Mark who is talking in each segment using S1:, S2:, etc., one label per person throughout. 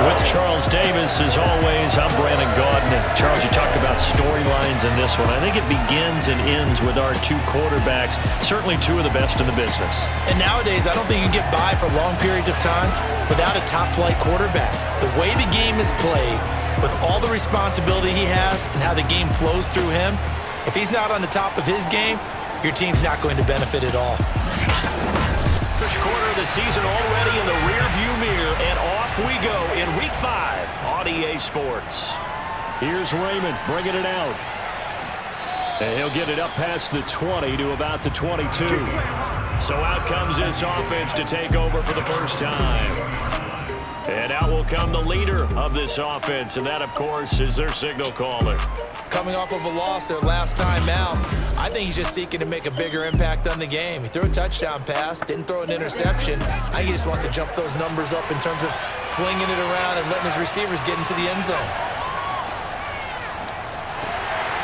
S1: With Charles Davis, as always, I'm Brandon Gaudin. And Charles, you talked about storylines in this one. I think it begins and ends with our two quarterbacks, certainly two of the best in the business.
S2: And nowadays, I don't think you can get by for long periods of time without a top-flight quarterback. The way the game is played, with all the responsibility he has and how the game flows through him, if he's not on the top of his game, your team's not going to benefit at all.
S1: First quarter of the season already in the rearview mirror, and off we go in Week 5 on EA Sports. Here's Raymond bringing it out. And he'll get it up past the 20 to about the 22. So out comes this offense to take over for the first time. And out will come the leader of this offense, and that, of course, is their signal caller.
S2: Coming off of a loss their last time out, I think he's just seeking to make a bigger impact on the game. He threw a touchdown pass, didn't throw an interception. I think he just wants to jump those numbers up in terms of flinging it around and letting his receivers get into the end zone.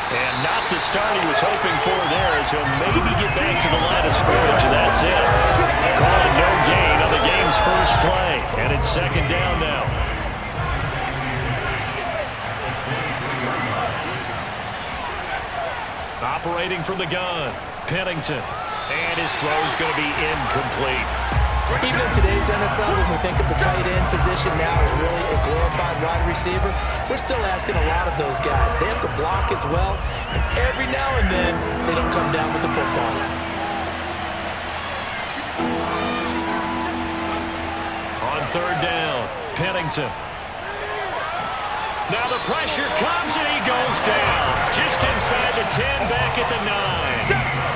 S1: And not the start he was hoping for there, as he'll maybe get back to the line of scrimmage, and that's it. Calling no gain on the game's first play, and it's second down now. Operating from the gun, Pennington, and his throw's going to be incomplete.
S2: Even in today's NFL, when we think of the tight end position now as really a glorified wide receiver, we're still asking a lot of those guys. They have to block as well, and every now and then, they don't come down with the football.
S1: On third down, Pennington. Now the pressure comes, and he goes down. Just inside the 10, back at the 9.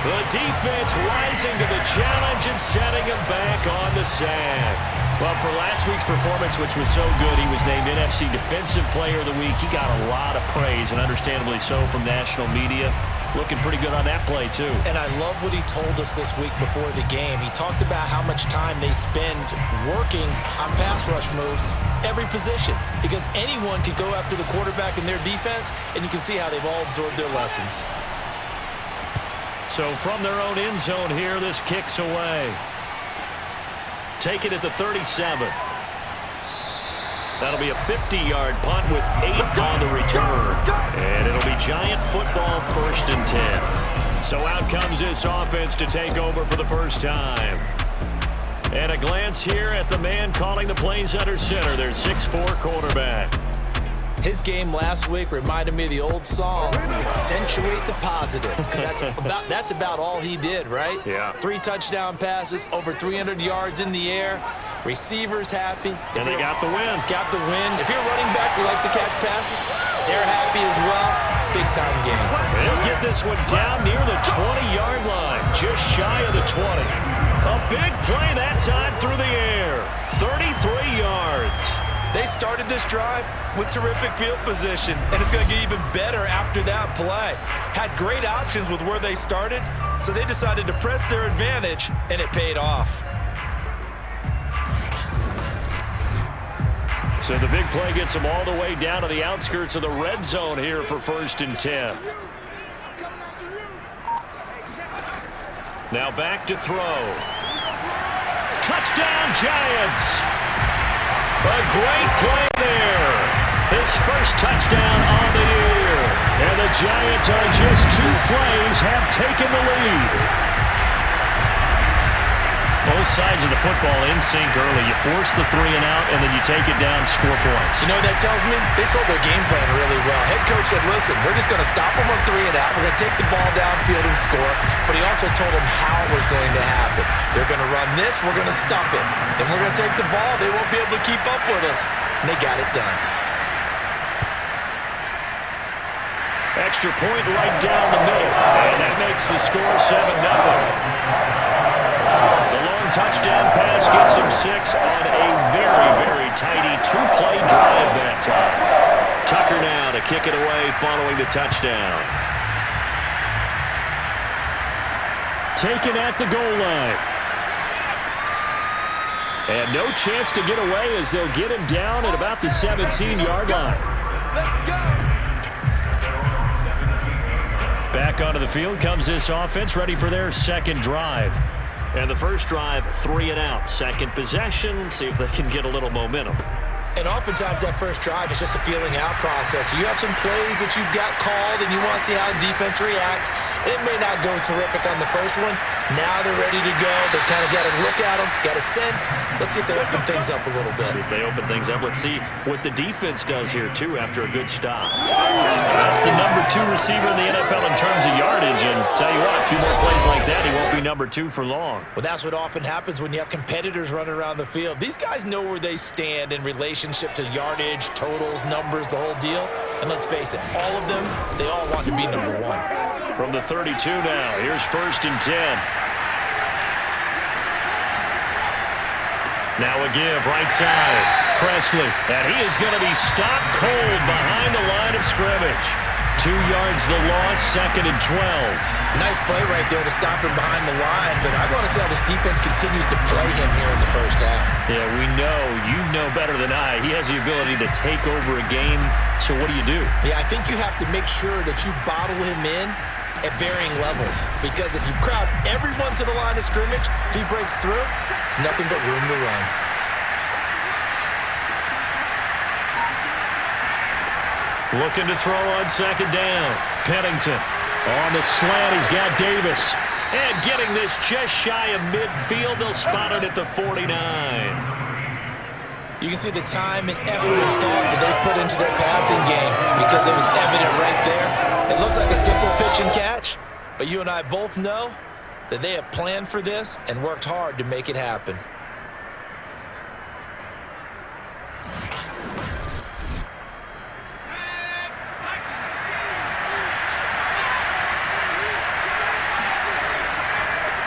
S1: The defense rising to the challenge and setting him back on the sack. Well, for last week's performance, which was so good, he was named NFC Defensive Player of the Week. He got a lot of praise, and understandably so, from national media. Looking pretty good on that play, too.
S2: And I love what he told us this week before the game. He talked about how much time they spend working on pass rush moves, every position, because anyone could go after the quarterback in their defense, and you can see how they've all absorbed their lessons.
S1: So from their own end zone here, this kicks away. Take it at the 37. That'll be a 50-yard punt with 8 on the return. And it'll be Giant football, 1st and 10. So out comes this offense to take over for the first time. And a glance here at the man calling the plays under center, their 6'4 quarterback.
S2: His game last week reminded me of the old song, accentuate the positive. That's about all he did, right?
S1: Yeah.
S2: 3 touchdown passes, over 300 yards in the air. Receivers happy.
S1: And they got the win.
S2: Got the win. If you're a running back who likes to catch passes, they're happy as well. Big-time game.
S1: They'll get this one down near the 20-yard line, just shy of the 20. A big play that time through the air, 33 yards.
S2: They started this drive with terrific field position, and it's going to get even better after that play. Had great options with where they started, so they decided to press their advantage, and it paid off.
S1: So the big play gets them all the way down to the outskirts of the red zone here for 1st and 10. Now back to throw. Touchdown, Giants! A great play there. His first touchdown on the year. And the Giants on just 2 plays have taken the lead. Both sides of the football in sync early. You force the 3 and out, and then you take it down, score points.
S2: You know what that tells me? They sold their game plan really well. Head coach said, listen, we're just going to stop them on 3 and out. We're going to take the ball downfield and score. But he also told them how it was going to happen. They're going to run this. We're going to stop it. Then we're going to take the ball. They won't be able to keep up with us. And they got it done.
S1: Extra point right down the middle. And that makes the score 7-0. Touchdown pass gets him 6 on a very, very tidy 2-play drive that time. Tucker now to kick it away following the touchdown. Taken at the goal line. And no chance to get away as they'll get him down at about the 17-yard line. Back onto the field comes this offense, ready for their second drive. And the first drive, 3 and out. Second possession, see if they can get a little momentum.
S2: And oftentimes that first drive is just a feeling out process. You have some plays that you've got called and you want to see how defense reacts. It may not go terrific on the first one. Now they're ready to go. They've kind of got to look at them, got a sense. Let's see if they open things up a little bit.
S1: See if they open things up. Let's see what the defense does here, too, after a good stop. That's the number 2 receiver in the NFL in terms of yardage. And tell you what, a few more plays like that, he won't be number 2 for long.
S2: Well, that's what often happens when you have competitors running around the field. These guys know where they stand in relationship to yardage, totals, numbers, the whole deal. And let's face it, all of them, they all want to be number 1.
S1: From the 32 now, here's 1st and 10. Now a give, right side. Presley, and he is going to be stopped cold behind the line of scrimmage. 2 yards the loss, 2nd and 12.
S2: Nice play right there to stop him behind the line, but I want to see how this defense continues to play him here in the first half.
S1: Yeah, we know, you know better than I, he has the ability to take over a game, so what do?
S2: Yeah, I think you have to make sure that you bottle him in at varying levels, because if you crowd everyone to the line of scrimmage, if he breaks through, there's nothing but room to run.
S1: Looking to throw on 2nd down. Pennington on the slant. He's got Davis. And getting this just shy of midfield. They'll spot it at the 49.
S2: You can see the time and effort and thought that they put into their passing game because it was evident right there. It looks like a simple pitch and catch, but you and I both know that they have planned for this and worked hard to make it happen.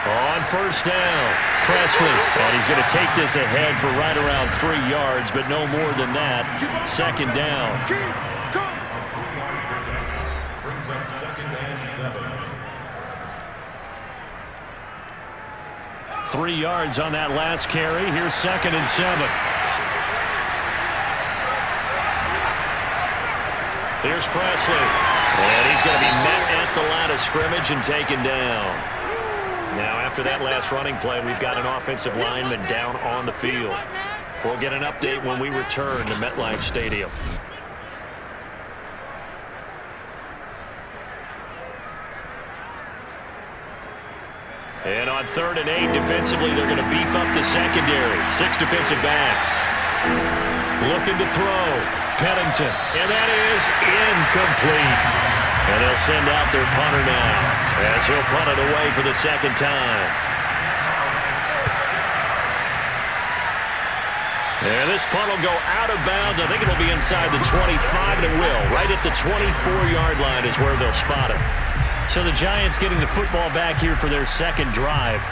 S1: On 1st down, Presley. And he's going to take this ahead for right around 3 yards, but no more than that. 2nd down.
S3: Brings up 2nd and 7.
S1: 3 yards on that last carry. Here's 2nd and 7. Here's Presley. And he's going to be met at the line of scrimmage and taken down. Now, after that last running play, we've got an offensive lineman down on the field. We'll get an update when we return to MetLife Stadium. And on 3rd and 8, defensively, they're going to beef up the secondary. 6 defensive backs. Looking to throw. Pennington. And that is incomplete. And they'll send out their punter now as he'll punt it away for the 2nd time. And this punt will go out of bounds. I think it'll be inside the 25, and it will. Right at the 24-yard line is where they'll spot it. So the Giants getting the football back here for their 2nd drive.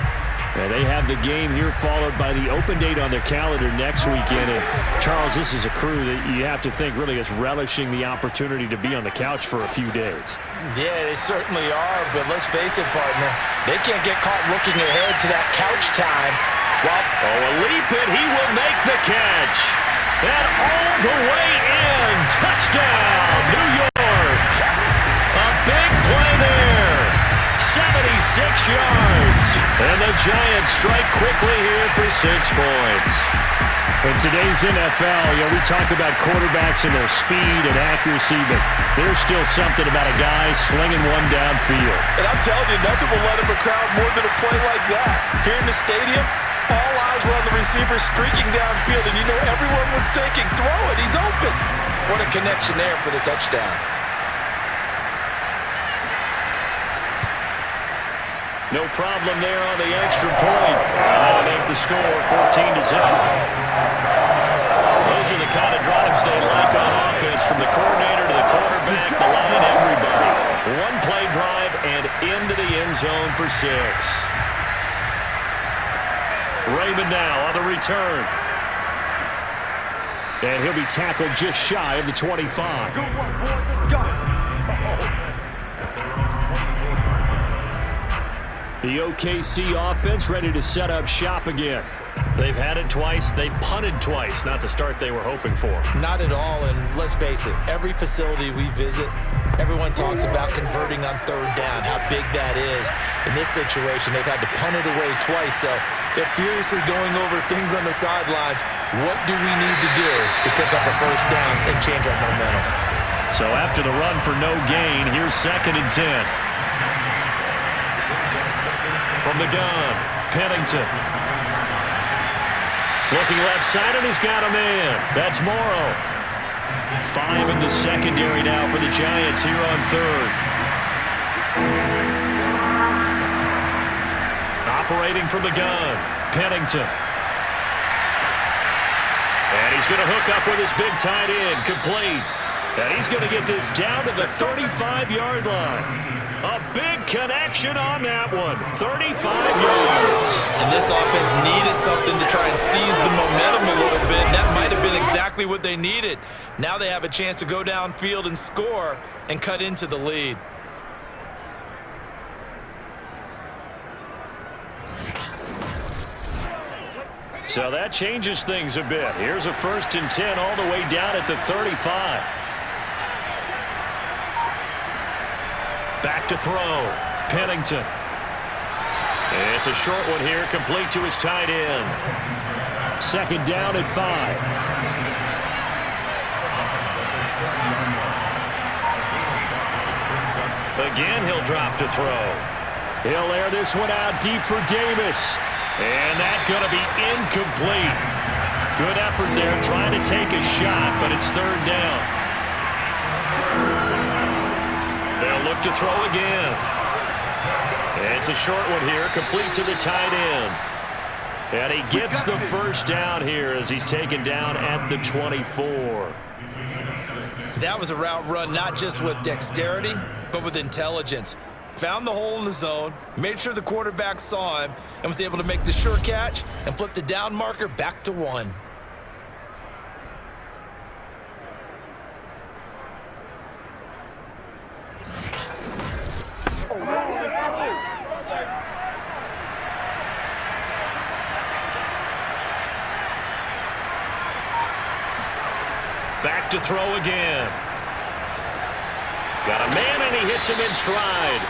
S1: And they have the game here followed by the open date on their calendar next weekend. And Charles, this is a crew that you have to think really is relishing the opportunity to be on the couch for a few days.
S2: Yeah, they certainly are, but let's face it, partner. They can't get caught looking ahead to that couch time.
S1: Well, a leap, and he will make the catch. And all the way in. Touchdown, New York. A big play there. 76 yards. And the Giants strike quickly here for 6 points. In today's NFL, we talk about quarterbacks and their speed and accuracy, but there's still something about a guy slinging one downfield.
S2: And I'm telling you, nothing will let him crowd more than a play like that. Here in the stadium, all eyes were on the receiver streaking downfield, and you know everyone was thinking, throw it, he's open. What a connection there for the touchdown.
S1: No problem there on the extra point. And that'll make the score 14-7. Those are the kind of drives they like on offense, from the coordinator to the quarterback, the line, everybody. One play drive and into the end zone for 6. Raymond now on the return. And he'll be tackled just shy of the 25.
S3: Good one, boys. Let's go.
S1: The OKC offense ready to set up shop again. They've had it twice. They've punted twice. Not the start they were hoping for.
S2: Not at all, and let's face it, every facility we visit, everyone talks about converting on 3rd down, how big that is. In this situation, they've had to punt it away twice, so they're furiously going over things on the sidelines. What do we need to do to pick up a first down and change our momentum?
S1: So after the run for no gain, here's 2nd and 10. From the gun, Pennington. Looking left side, and he's got a man. That's Morrow. 5 in the secondary now for the Giants here on 3rd. Operating from the gun, Pennington. And he's going to hook up with his big tight end, complete. And he's going to get this down to the 35-yard line. A big connection on that one. 35 yards.
S2: And this offense needed something to try and seize the momentum a little bit. That might have been exactly what they needed. Now they have a chance to go downfield and score and cut into the lead.
S1: So that changes things a bit. Here's a 1st and 10 all the way down at the 35. Back to throw. Pennington. It's a short one here, complete to his tight end. 2nd down at 5. Again, he'll drop to throw. He'll air this one out deep for Davis. And that's going to be incomplete. Good effort there trying to take a shot, but it's 3rd down. They'll look to throw again. It's a short one here, complete to the tight end. And he gets the first down here as he's taken down at the 24.
S2: That was a route run not just with dexterity, but with intelligence. Found the hole in the zone, made sure the quarterback saw him, and was able to make the sure catch and flip the down marker back to 1.
S1: Back to throw again. Got a man, and he hits him in stride.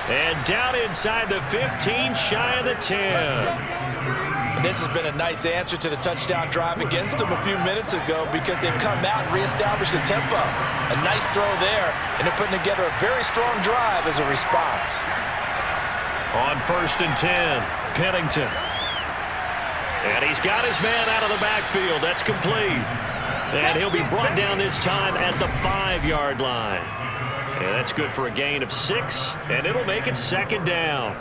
S1: And down inside the 15, shy of the 10.
S2: And this has been a nice answer to the touchdown drive against them a few minutes ago because they've come out and reestablished the tempo. A nice throw there, and they're putting together a very strong drive as a response.
S1: On 1st and 10, Pennington. And he's got his man out of the backfield. That's complete. And he'll be brought down this time at the 5-yard line. And that's good for a gain of 6, and it'll make it 2nd down.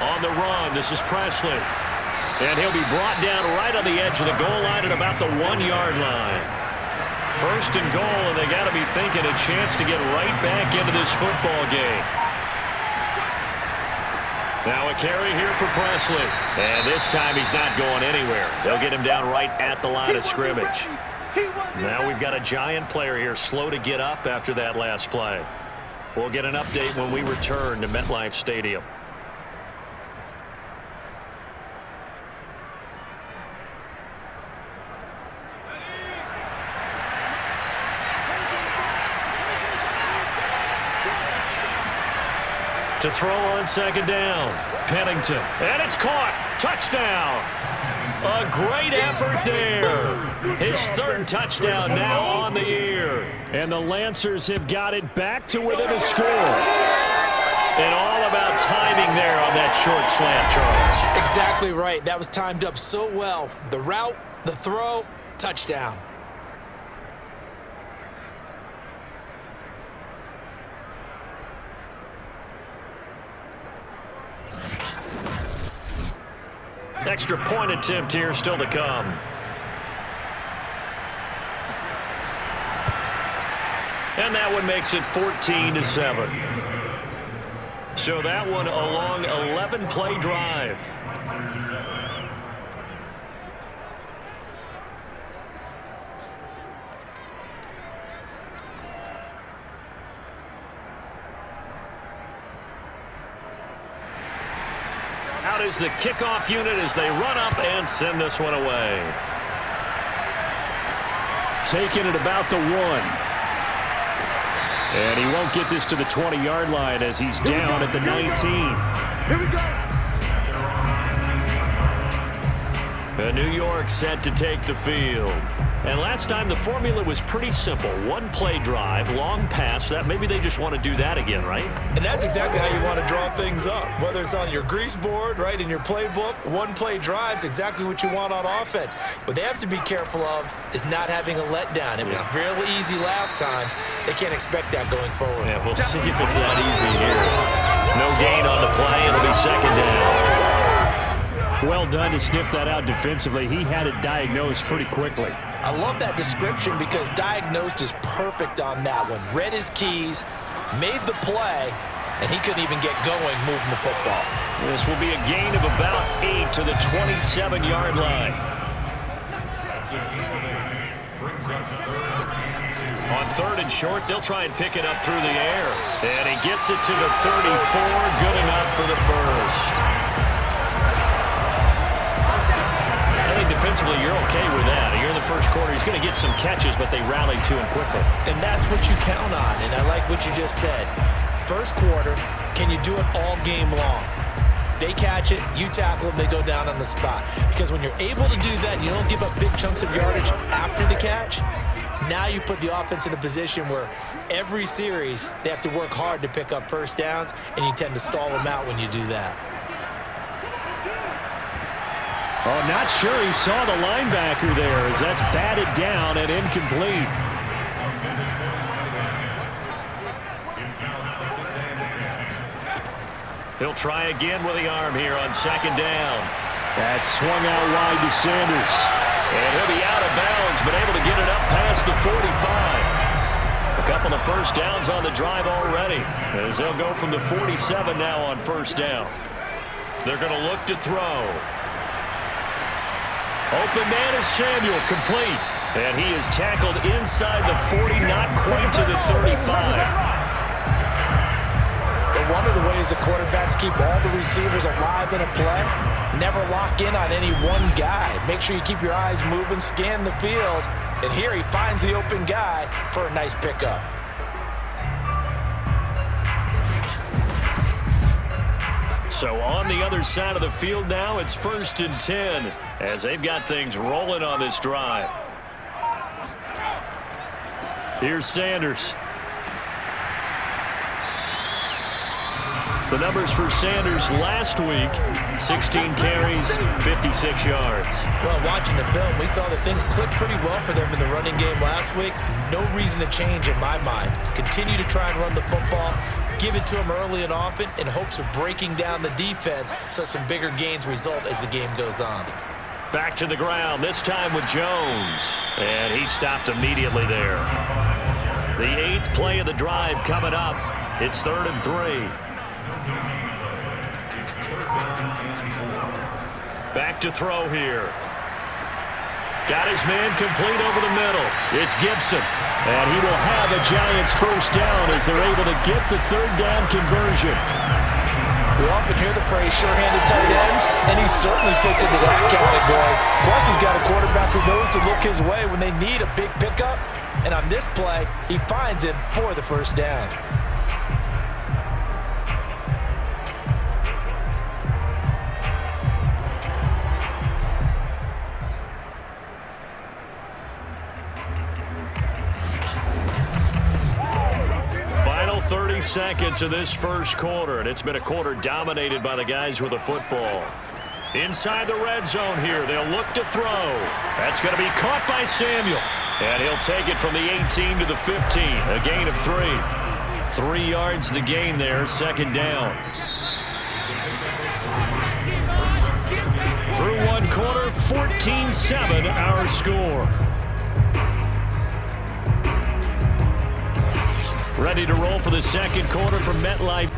S1: On the run, this is Presley. And he'll be brought down right on the edge of the goal line at about the 1-yard line. 1st and goal, and they got to be thinking a chance to get right back into this football game. Now a carry here for Presley. And this time he's not going anywhere. They'll get him down right at the line of scrimmage. Now we've got a Giant player here slow to get up after that last play. We'll get an update when we return to MetLife Stadium. To throw on 2nd down, Pennington, and it's caught. Touchdown. A great effort there. His 3rd touchdown now on the year. And the Lancers have got it back to within a score. And all about timing there on that short slant, Charles.
S2: Exactly right. That was timed up so well. The route, the throw, touchdown.
S1: Extra point attempt here still to come. And that one makes it 14-7. So that one a long 11-play drive. Out is the kickoff unit as they run up and send this one away. Taking it about the 1. And he won't get this to the 20-yard line as he's down at the 19.
S3: Here we go.
S1: New York set to take the field. And last time the formula was pretty simple. One-play drive, long pass. That maybe they just want to do that again, right?
S2: And that's exactly how you want to draw things up. Whether it's on your grease board, right, in your playbook, one-play drive's exactly what you want on offense. What they have to be careful of is not having a letdown. It was really easy last time. They can't expect that going forward.
S1: Yeah, we'll see if it's that easy here. No gain on the play. It'll be second down. Well done to sniff that out defensively. He had it diagnosed pretty quickly.
S2: I love that description because diagnosed is perfect on that one. Read his keys, made the play, and he couldn't even get going moving the football.
S1: This will be a gain of about 8 to the 27-yard line. On third and short, they'll try and pick it up through the air. And he gets it to the 34. Good enough for the first. I think defensively you're okay with that. Here in the first quarter, he's going to get some catches, but they rallied to him quickly.
S2: And that's what you count on, and I like what you just said. First quarter, can you do it all game long? They catch it, you tackle them, they go down on the spot. Because when you're able to do that, you don't give up big chunks of yardage after the catch, now you put the offense in a position where every series they have to work hard to pick up first downs, and you tend to stall them out when you do that.
S1: Oh, not sure he saw the linebacker there as that's batted down and incomplete. He'll try again with the arm here on second down. That's swung out wide to Sanders. And he'll be out of bounds, but able to get it up past the 45. A couple of first downs on the drive already, as they'll go from the 47 now on first down. They're going to look to throw. Open man is Samuel, complete. And he is tackled inside the 40, not quite to the 35.
S2: But one of the ways the quarterbacks keep all the receivers alive in a play, never lock in on any one guy. Make sure you keep your eyes moving, scan the field. And here he finds the open guy for a nice pickup.
S1: So on the other side of the field now, it's 1st and 10 as they've got things rolling on this drive. Here's Sanders. The numbers for Sanders last week, 16 carries, 56 yards.
S2: Well, watching the film, we saw that things clicked pretty well for them in the running game last week. No reason to change in my mind. Continue to try and run the football. Give it to him early and often in hopes of breaking down the defense so some bigger gains result as the game goes on.
S1: Back to the ground, this time with Jones. And he stopped immediately there. The 8th play of the drive coming up. It's 3rd and 3. Back to throw here. Got his man complete over the middle. It's Gibson. And he will have a Giants first down as they're able to get the 3rd down conversion.
S2: We often hear the phrase sure-handed tight ends, and he certainly fits into that category. Plus, he's got a quarterback who knows to look his way when they need a big pickup. And on this play, he finds him for the first down.
S1: Final 30 seconds of this first quarter, and it's been a quarter dominated by the guys with the football. Inside the red zone here, they'll look to throw. That's going to be caught by Samuel. And he'll take it from the 18 to the 15, a gain of 3. 3 yards the gain there, second down. Through one quarter, 14-7 our score. Ready to roll for the second quarter from MetLife.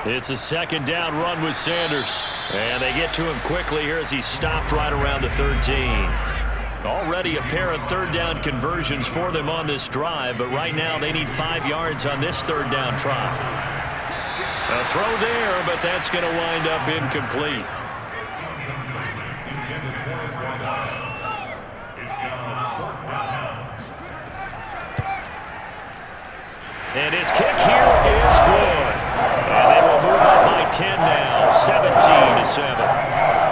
S1: It's a second down run with Sanders. And they get to him quickly here as he stopped right around the 13. Already a pair of 3rd down conversions for them on this drive, but right now they need 5 yards on this 3rd down try. A throw there, but that's going to wind up incomplete.
S3: It's now
S1: And his kick here is good. And they will move up by 10 now, 17-7.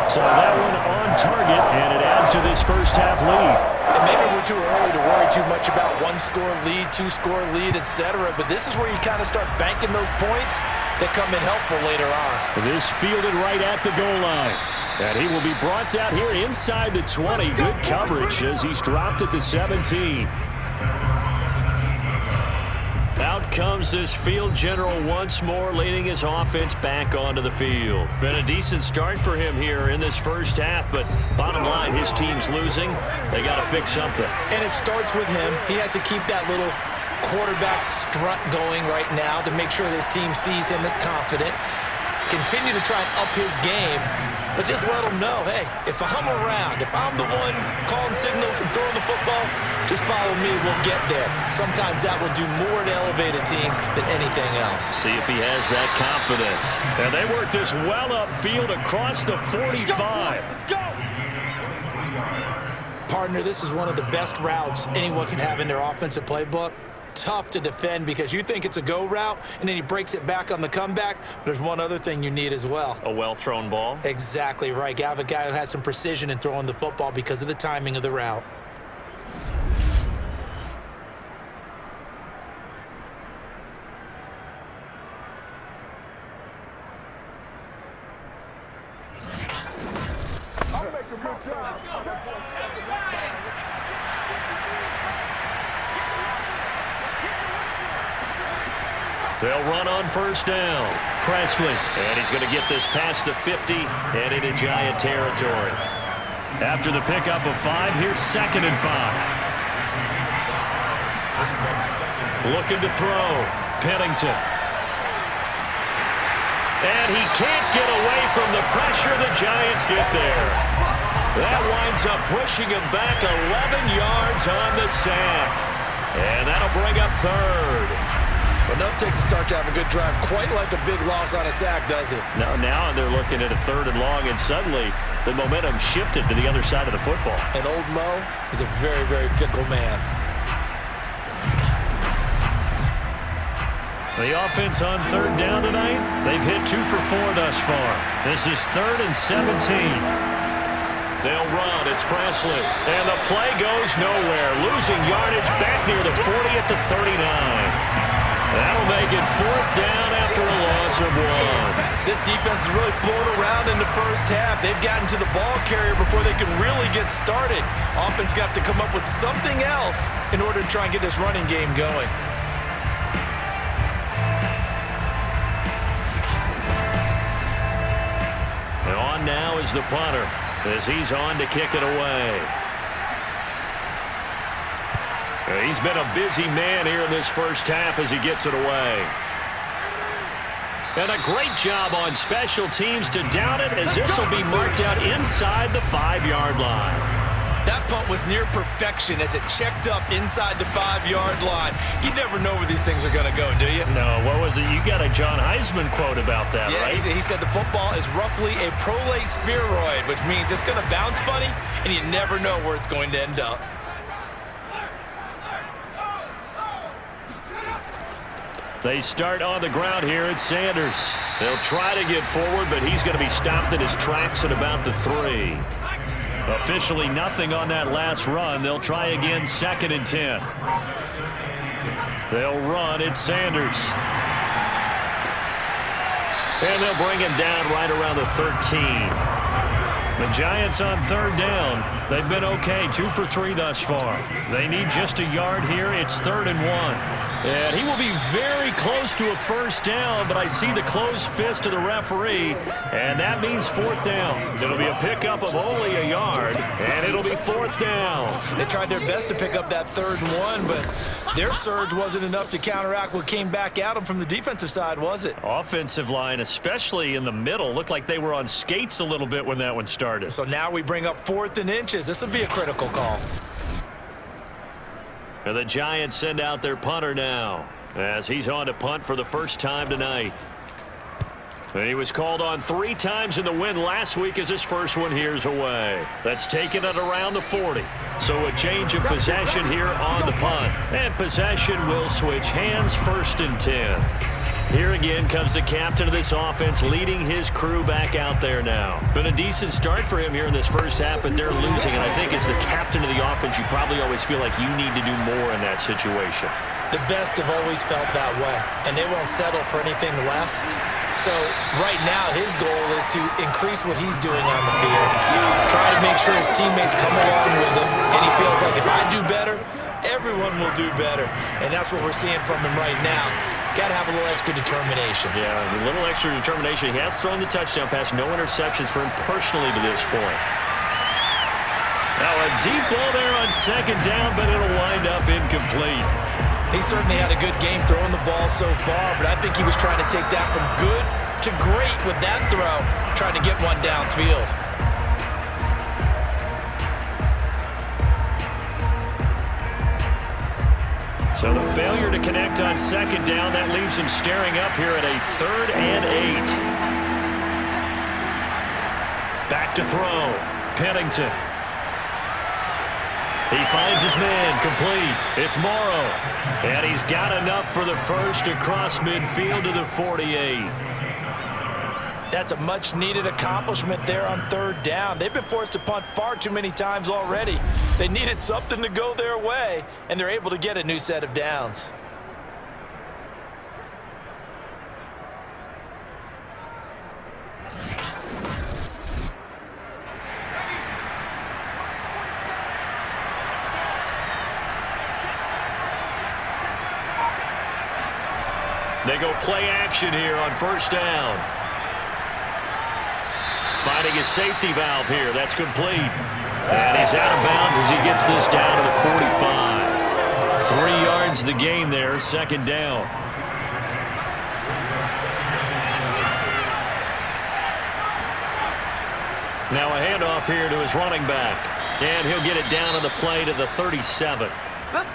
S1: So that one on target, and it adds to this first half lead.
S2: And maybe we're too early to worry too much about one-score lead, two-score lead, etc. But this is where you kind of start banking those points that come in helpful later on.
S1: This fielded right at the goal line. And he will be brought down here inside the 20. Good coverage as he's dropped at the 17. Out comes this field general once more, leading his offense back onto the field. Been a decent start for him here in this first half, but bottom line, his team's losing. They got to fix something.
S2: And it starts with him. He has to keep that little quarterback strut going right now to make sure his team sees him as confident. Continue to try and up his game, but just let him know, hey, if I'm around, if I'm the one calling signals and throwing the football, just follow me, we'll get there. Sometimes that will do more to elevate a team than anything else.
S1: See if he has that confidence. And they work this well upfield across the 45.
S3: Let's go.
S2: Partner, this is one of the best routes anyone can have in their offensive playbook. Tough to defend because you think it's a go route, and then he breaks it back on the comeback. There's one other thing you need as well.
S1: A well-thrown ball.
S2: Exactly right. You have a guy who has some precision in throwing the football because of the timing of the route.
S3: I'll make a good job.
S1: They'll run on first down. Presley, and he's going to get this past the 50 and into Giant territory. After the pickup of 5, here's 2nd and 5. Looking to throw. Pennington. And he can't get away from the pressure. The Giants get there. That winds up pushing him back 11 yards on the sack. And that'll bring up 3rd.
S2: Enough takes a start to have a good drive, quite like a big loss on a sack, does it?
S1: Now they're looking at a 3rd and long, and suddenly the momentum shifted to the other side of the football.
S2: And old Mo is a very, very fickle man.
S1: The offense on 3rd down tonight, they've hit 2 for 4 thus far. This is 3rd and 17. They'll run. It's Presley. And the play goes nowhere. Losing yardage back near the 40 at the 39. That'll make it 4th down after a loss of 1.
S2: This defense is really floating around in the first half. They've gotten to the ball carrier before they can really get started. Offense got to come up with something else in order to try and get this running game going.
S1: And on now is the punter as he's on to kick it away. He's been a busy man here in this first half as he gets it away. And a great job on special teams to down it as this will be marked out inside the 5-yard line.
S2: That punt was near perfection as it checked up inside the 5-yard line. You never know where these things are going to go, do you?
S1: No, what was it? You got a John Heisman quote about that,
S2: yeah,
S1: right?
S2: He said the football is roughly a prolate spheroid, which means it's going to bounce funny, and you never know where it's going to end up.
S1: They start on the ground here at Sanders. They'll try to get forward, but he's going to be stopped in his tracks at about the 3. Officially nothing on that last run. They'll try again 2nd and 10. They'll run. It's Sanders. And they'll bring him down right around the 13. The Giants on 3rd down. They've been okay, 2 for 3 thus far. They need just a yard here. It's 3rd and 1. And he will be very close to a first down, but I see the closed fist of the referee, and that means 4th down. It'll be a pickup of only a yard, and it'll be 4th down.
S2: They tried their best to pick up that 3rd and 1, but their surge wasn't enough to counteract what came back at them from the defensive side, was it?
S1: Offensive line, especially in the middle, looked like they were on skates a little bit when that one started.
S2: So now we bring up 4th and inches. This will be a critical call.
S1: And the Giants send out their punter now as he's on to punt for the first time tonight. And he was called on 3 times in the win last week as his first one here's away. That's taken it around the 40. So a change of possession here on the punt. And possession will switch hands, 1st and 10. Here again comes the captain of this offense leading his crew back out there now. Been a decent start for him here in this first half, but they're losing. And I think as the captain of the offense, you probably always feel like you need to do more in that situation.
S2: The best have always felt that way, and they won't settle for anything less. So right now his goal is to increase what he's doing on the field, try to make sure his teammates come along with him, and he feels like if I do better, everyone will do better. And that's what we're seeing from him right now. Got to have a little extra determination.
S1: Yeah, a little extra determination. He has thrown the touchdown pass, no interceptions for him personally to this point. Now a deep ball there on 2nd down, but it'll wind up incomplete.
S2: He certainly had a good game throwing the ball so far, but I think he was trying to take that from good to great with that throw, trying to get one downfield.
S1: So the failure to connect on 2nd down, that leaves him staring up here at a 3rd and 8. Back to throw. Pennington. He finds his man, complete. It's Morrow. And he's got enough for the first across midfield to the 48.
S2: That's a much-needed accomplishment there on 3rd down. They've been forced to punt far too many times already. They needed something to go their way, and they're able to get a new set of downs.
S1: They go play action here on 1st down. Finding his safety valve here. That's complete. And he's out of bounds as he gets this down to the 45. 3 yards the gain there, 2nd down. Now a handoff here to his running back. And he'll get it down on the play to the 37.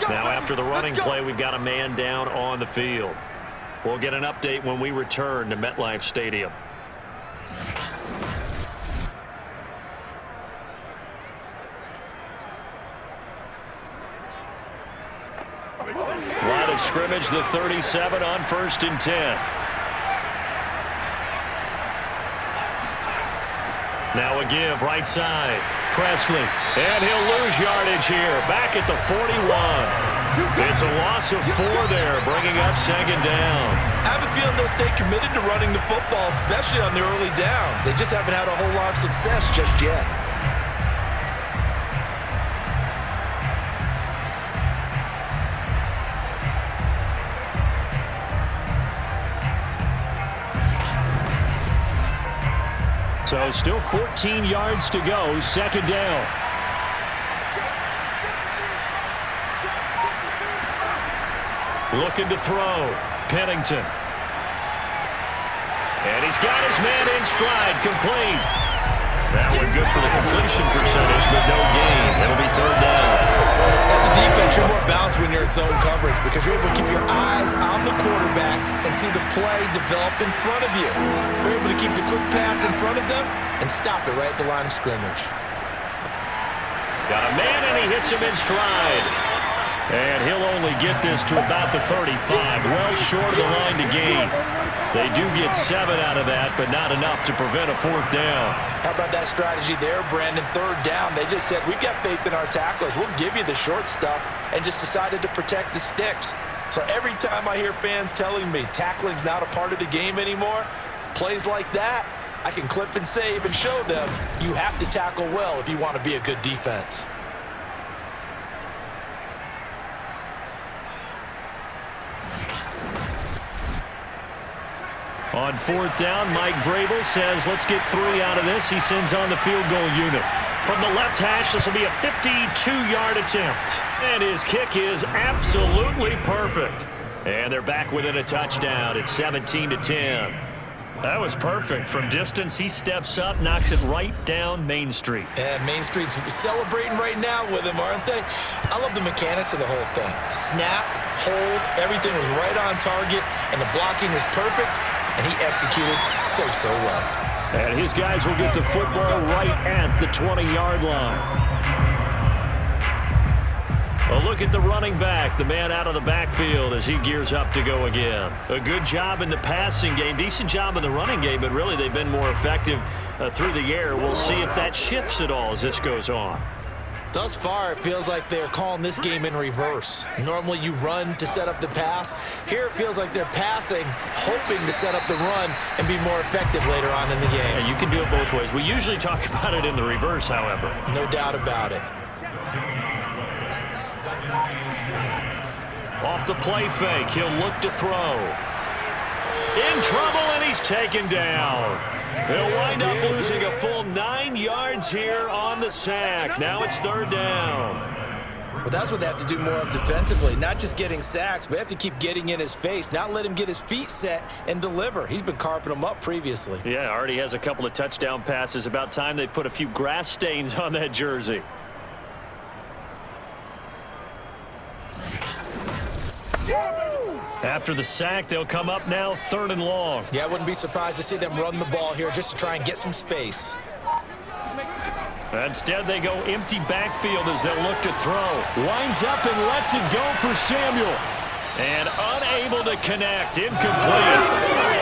S1: Now after the running play, we've got a man down on the field. We'll get an update when we return to MetLife Stadium. Line of scrimmage, the 37 on 1st and 10. Now a give, right side. Presley, and he'll lose yardage here. Back at the 41. It's a loss of 4 there, bringing up 2nd down.
S2: I have a feeling they'll stay committed to running the football, especially on the early downs. They just haven't had a whole lot of success just yet.
S1: So still 14 yards to go, 2nd down. Looking to throw. Pennington. And he's got his man in stride, complete. That one good for the completion percentage, but no gain. It'll be 3rd down.
S2: As a defense, you're more balanced when you're in zone coverage because you're able to keep your eyes on the quarterback and see the play develop in front of you. You're able to keep the quick pass in front of them and stop it right at the line of scrimmage.
S1: Got a man, and he hits him in stride. And he'll only get this to about the 35, well short of the line to gain. They do get 7 out of that, but not enough to prevent a 4th down.
S2: How about that strategy there, Brandon? 3rd down, they just said, we've got faith in our tacklers. We'll give you the short stuff, and just decided to protect the sticks. So every time I hear fans telling me tackling's not a part of the game anymore, plays like that, I can clip and save and show them you have to tackle well if you want to be a good defense.
S1: On 4th down, Mike Vrabel says, let's get 3 out of this. He sends on the field goal unit. From the left hash, this will be a 52-yard attempt. And his kick is absolutely perfect. And they're back within a touchdown. It's 17-10. That was perfect. From distance, he steps up, knocks it right down Main Street.
S2: And Main Street's celebrating right now with him, aren't they? I love the mechanics of the whole thing. Snap, hold, everything was right on target, and the blocking was perfect. and he executed so well.
S1: And his guys will get the football right at the 20-yard line. Well, look at the running back, the man out of the backfield as he gears up to go again. A good job in the passing game, decent job in the running game, but really they've been more effective through the air. We'll see if that shifts at all as this goes on.
S2: Thus far, it feels like they're calling this game in reverse. Normally you run to set up the pass. Here it feels like they're passing, hoping to set up the run and be more effective later on in the game.
S1: Yeah, you can do it both ways. We usually talk about it in the reverse, however.
S2: No doubt about it.
S1: Off the play fake, he'll look to throw. In trouble, and he's taken down. He'll wind up losing a full 9 yards here on the sack. Now it's third down.
S2: Well, that's what they have to do more of defensively, not just getting sacks, but have to keep getting in his face, not let him get his feet set and deliver. He's been carping them up previously.
S1: Yeah, already has a couple of touchdown passes. About time they put a few grass stains on that jersey. After the sack, they'll come up now third and long.
S2: Yeah, I wouldn't be surprised to see them run the ball here just to try and get some space.
S1: Instead, they go empty backfield as they'll look to throw. Winds up and lets it go for Samuel. And unable to connect. Incomplete.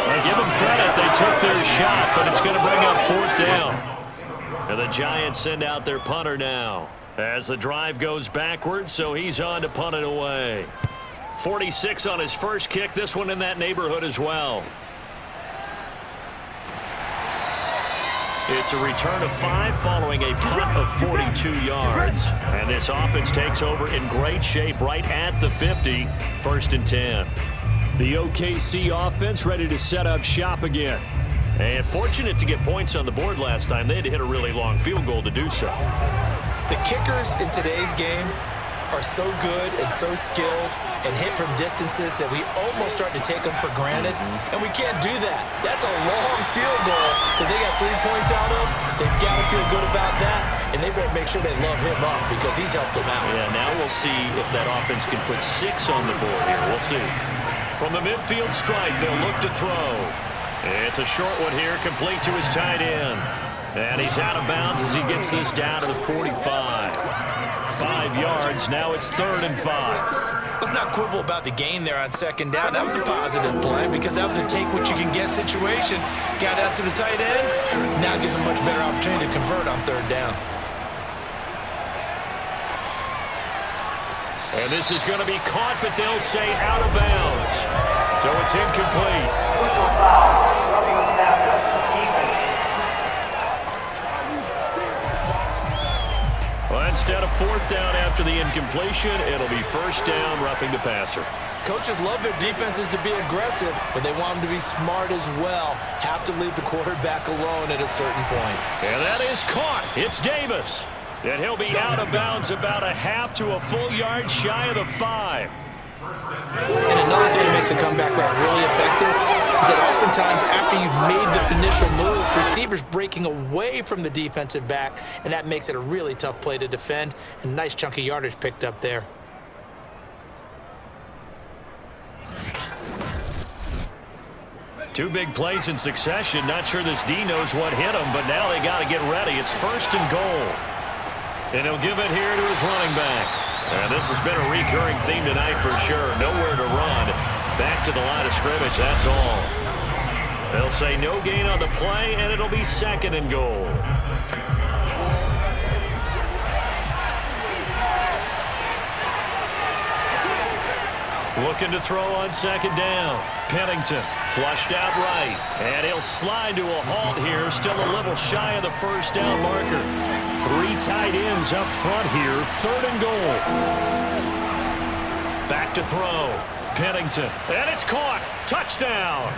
S1: Well, give them credit. They took their shot, but it's going to bring up fourth down. And the Giants send out their punter now as the drive goes backwards, so he's on to punt it away. 46 on his first kick. This one in that neighborhood as well. It's a return of 5 following a punt of 42 yards. And this offense takes over in great shape right at the 50. First and 10. The OKC offense ready to set up shop again. And fortunate to get points on the board last time. They had to hit a really long field goal to do so.
S2: The kickers in today's game are so good and so skilled and hit from distances that we almost start to take them for granted, and we can't do that. That's a long field goal that they got 3 points out of. They've got to feel good about that, and they better make sure they love him up because he's helped them out.
S1: Yeah, now we'll see if that offense can put 6 on the board here. We'll see. From the midfield stripe, they'll look to throw. It's a short one here, complete to his tight end. And he's out of bounds as he gets this down to the 45. 5 yards, now it's third and 5.
S2: Let's not quibble about the gain there on second down. That was a positive play because that was a take-what-you-can-get situation. Got out to the tight end. Now gives a much better opportunity to convert on third down.
S1: And this is going to be caught, but they'll say out of bounds. So it's incomplete. Well, instead of fourth down after the incompletion, it'll be first down, roughing the passer.
S2: Coaches love their defenses to be aggressive, but they want them to be smart as well. Have to leave the quarterback alone at a certain point.
S1: And that is caught. It's Davis. And he'll be out of bounds about a half to a full yard shy of the 5.
S2: And another thing that makes a comeback route really effective is that oftentimes after you've made the initial move, receivers breaking away from the defensive back, and that makes it a really tough play to defend. And nice chunk of yardage picked up there.
S1: Two big plays in succession. Not sure this D knows what hit him, but now they got to get ready. It's first and goal. And he'll give it here to his running back. And this has been a recurring theme tonight for sure. Nowhere to run. Back to the line of scrimmage, that's all. They'll say no gain on the play, and it'll be second and goal. Looking to throw on second down. Pennington flushed out right. And he'll slide to a halt here. Still a little shy of the first down marker. 3 tight ends up front here. Third and goal. Back to throw. Pennington. And it's caught. Touchdown.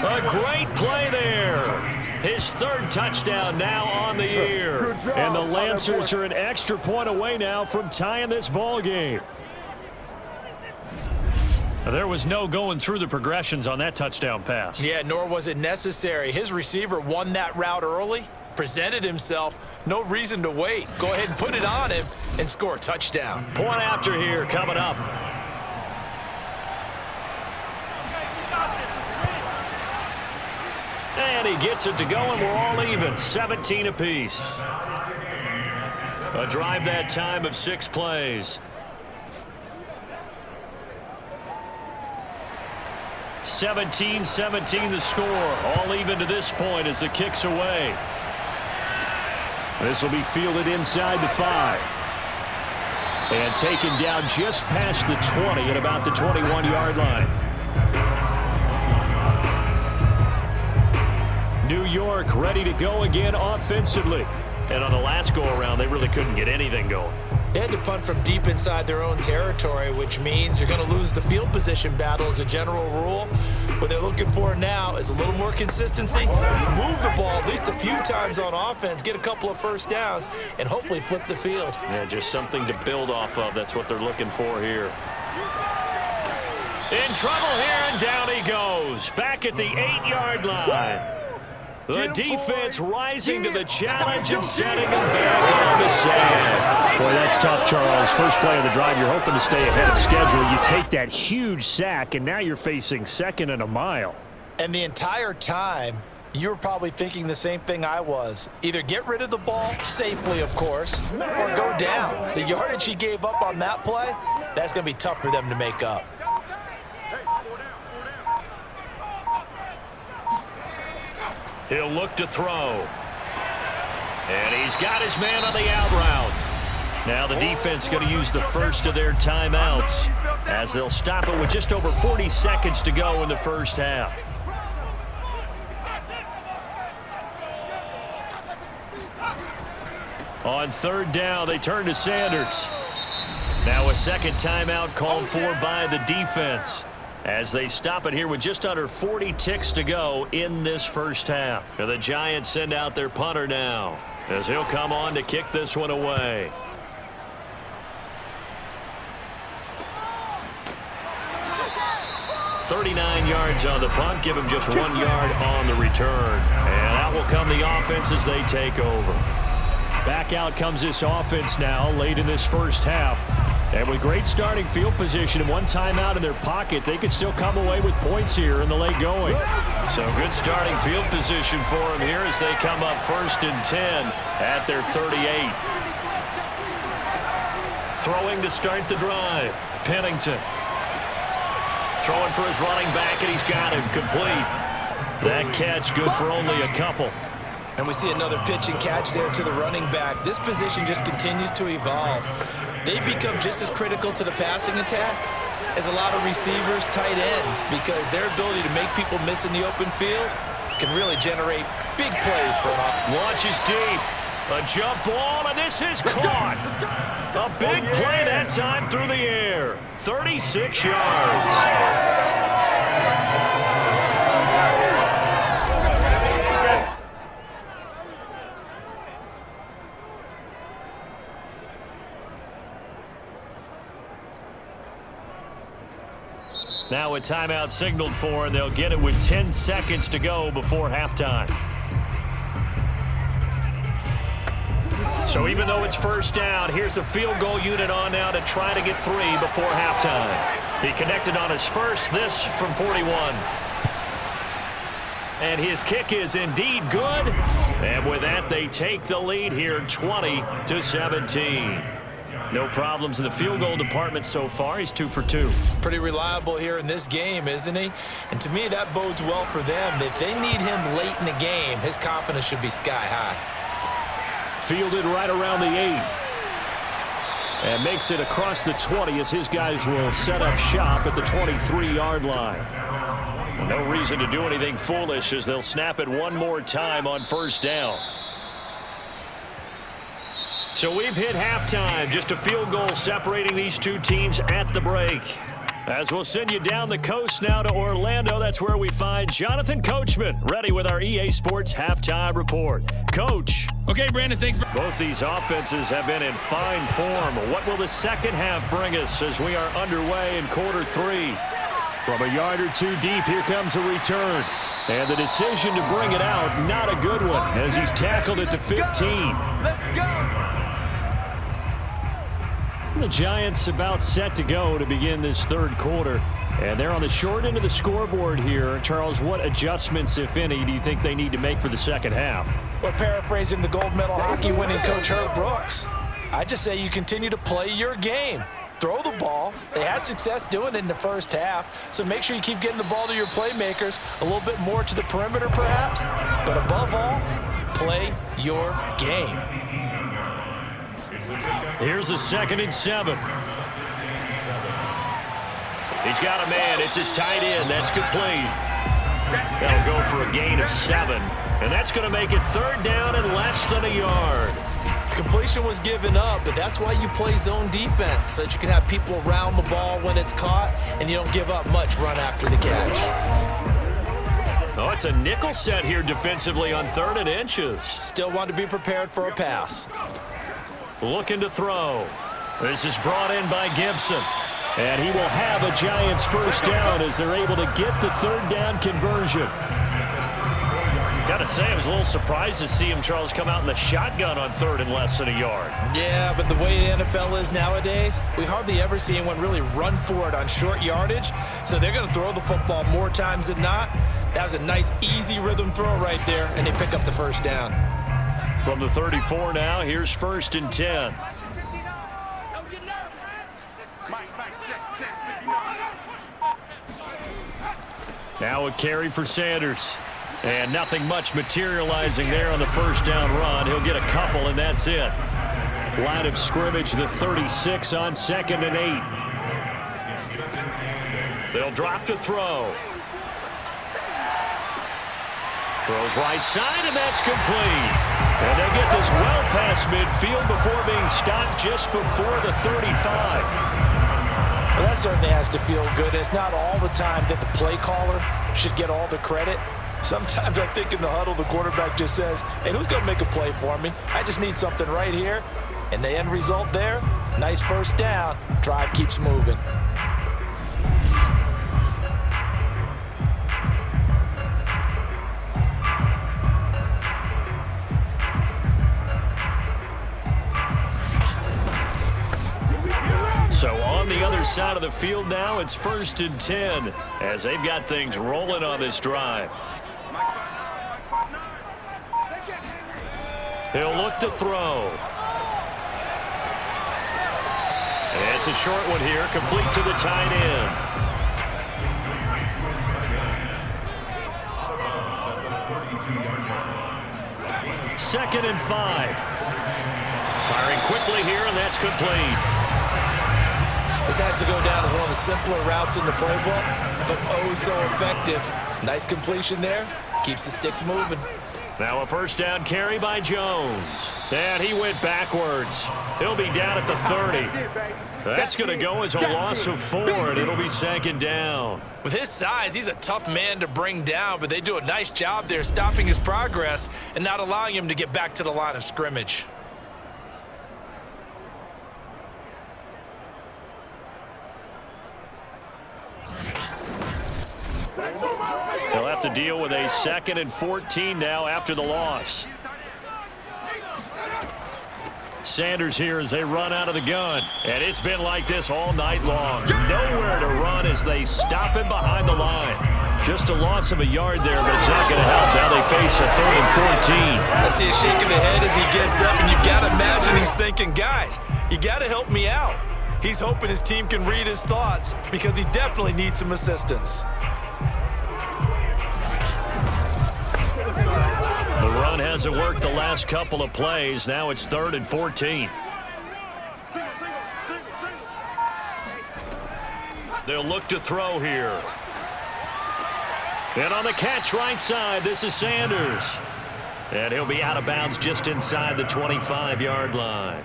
S1: A great play there. His third touchdown now on the year. And the Lancers are an extra point away now from tying this ball game. There was no going through the progressions on that touchdown pass.
S2: Yeah, nor was it necessary. His receiver won that route early, presented himself. No reason to wait. Go ahead and put it on him and score a touchdown.
S1: Point after here coming up. And he gets it to go, and we're all even, 17 apiece. A drive that time of 6 plays. 17-17 the score. All even to this point as the kick's away. This will be fielded inside the 5. And taken down just past the 20 at about the 21-yard line. New York ready to go again offensively. And on the last go-around, they really couldn't get anything going.
S2: They had to punt from deep inside their own territory, which means you're going to lose the field position battle as a general rule. What they're looking for now is a little more consistency, move the ball at least a few times on offense, get a couple of first downs, and hopefully flip the field.
S1: Yeah, just something to build off of. That's what they're looking for here. In trouble here, and down he goes. Back at the 8-yard line. The defense rising to the challenge and setting them back on the sand. Boy, that's tough, Charles. First play of the drive, you're hoping to stay ahead of schedule. You take that huge sack, and now you're facing 2nd and a mile.
S4: And the entire time, you were probably thinking the same thing I was. Either get rid of the ball, safely, of course, or go down. The yardage he gave up on that play, that's going to be tough for them to make up.
S1: He'll look to throw. And he's got his man on the out route. Now the defense going to use the first of their timeouts as they'll stop it with just over 40 seconds to go in the first half. On 3rd down, they turn to Sanders. Now a second timeout called for by the defense as they stop it here with just under 40 ticks to go in this first half. And the Giants send out their punter now as he'll come on to kick this one away. "39 yards on the punt, give him just 1 yard on the return. And out will come the offense as they take over. Back out comes this offense now late in this first half. And with great starting field position and 1 timeout in their pocket, they could still come away with points here in the late going. So good starting field position for them here as they come up 1st and 10 at their 38. Throwing to start the drive. Pennington. Throwing for his running back, and he's got him complete. That catch good for only a couple.
S2: And we see another pitch and catch there to the running back. This position just continues to evolve. They become just as critical to the passing attack as a lot of receivers, tight ends, because their ability to make people miss in the open field can really generate big plays for them.
S1: Launches deep. A jump ball, and this is caught. A big play that time through the air. 36 yards. Now a timeout signaled for, and they'll get it with 10 seconds to go before halftime. So even though it's first down, here's the field goal unit on now to try to get 3 before halftime. He connected on his first, this from 41. And his kick is indeed good. And with that, they take the lead here 20-17. No problems in the field goal department so far. He's 2 for 2.
S2: Pretty reliable here in this game, isn't he? And to me, that bodes well for them. If they need him late in the game, his confidence should be sky high.
S1: Fielded right around the 8. And makes it across the 20 as his guys will set up shop at the 23-yard line. No reason to do anything foolish as they'll snap it one more time on first down. So we've hit halftime. Just a field goal separating these two teams at the break. As we'll send you down the coast now to Orlando, that's where we find Jonathan Coachman, ready with our EA Sports Halftime Report. Coach.
S5: Okay, Brandon, thanks.
S1: Both these offenses have been in fine form. What will the second half bring us as we are underway in quarter 3? From a yard or 2 deep, here comes a return. And the decision to bring it out, not a good one, as he's tackled at the 15.
S3: Let's go.
S1: The Giants about set to go to begin this third quarter. And they're on the short end of the scoreboard here. Charles, what adjustments, if any, do you think they need to make for the second half?
S4: Well, paraphrasing the gold medal hockey winning coach Herb Brooks, I just say you continue to play your game. Throw the ball. They had success doing it in the first half, so make sure you keep getting the ball to your playmakers, a little bit more to the perimeter perhaps, but above all, play your game.
S1: Here's a 2nd and 7. He's got a man. It's his tight end. That's complete. That'll go for a gain of 7. And that's going to make it 3rd down and less than a yard.
S2: Completion was given up, but that's why you play zone defense, so that you can have people around the ball when it's caught, and you don't give up much run after the catch.
S1: Oh, it's a nickel set here defensively on 3rd and inches.
S2: Still want to be prepared for a pass.
S1: Looking to throw. This is brought in by Gibson. And he will have a Giants first down as they're able to get the 3rd down conversion. Got to say, I was a little surprised to see him, Charles, come out in the shotgun on 3rd and less than a yard.
S2: Yeah, but the way the NFL is nowadays, we hardly ever see anyone really run for it on short yardage. So they're going to throw the football more times than not. That was a nice, easy rhythm throw right there, and they pick up the first down.
S1: From the 34 now, here's 1st and 10. Now a carry for Sanders. And nothing much materializing there on the first down run. He'll get a couple, and that's it. Line of scrimmage, the 36 on 2nd and 8. They'll drop to throw. Throws right side, and that's complete. And they get this well past midfield before being stopped just before the 35.
S4: Well, that certainly has to feel good. It's not all the time that the play caller should get all the credit. Sometimes I think in the huddle, the quarterback just says, hey, who's going to make a play for me? I just need something right here. And the end result there, nice first down. Drive keeps moving.
S1: So on the other side of the field now, it's 1st and 10 as they've got things rolling on this drive. He'll look to throw. And it's a short one here, complete to the tight end. Second and 5. Firing quickly here, and that's complete.
S2: This has to go down as one of the simpler routes in the playbook, but oh so effective. Nice completion there. Keeps the sticks moving.
S1: Now a first down carry by Jones. And he went backwards. He'll be down at the 30. That's going to go as a loss of 4, and it'll be 2nd down.
S2: With his size, he's a tough man to bring down, but they do a nice job there stopping his progress and not allowing him to get back to the line of scrimmage.
S1: They'll have to deal with a 2nd and 14 now after the loss. Sanders here as they run out of the gun. And it's been like this all night long. Nowhere to run as they stop him behind the line. Just a loss of a yard there, but it's not going to help. Now they face a 3rd and 14.
S2: I see a shake of the head as he gets up, and you've got to imagine he's thinking, guys, you got to help me out. He's hoping his team can read his thoughts because he definitely needs some assistance.
S1: The run hasn't worked the last couple of plays. Now it's 3rd and 14. They'll look to throw here. And on the catch right side, this is Sanders. And he'll be out of bounds just inside the 25-yard line.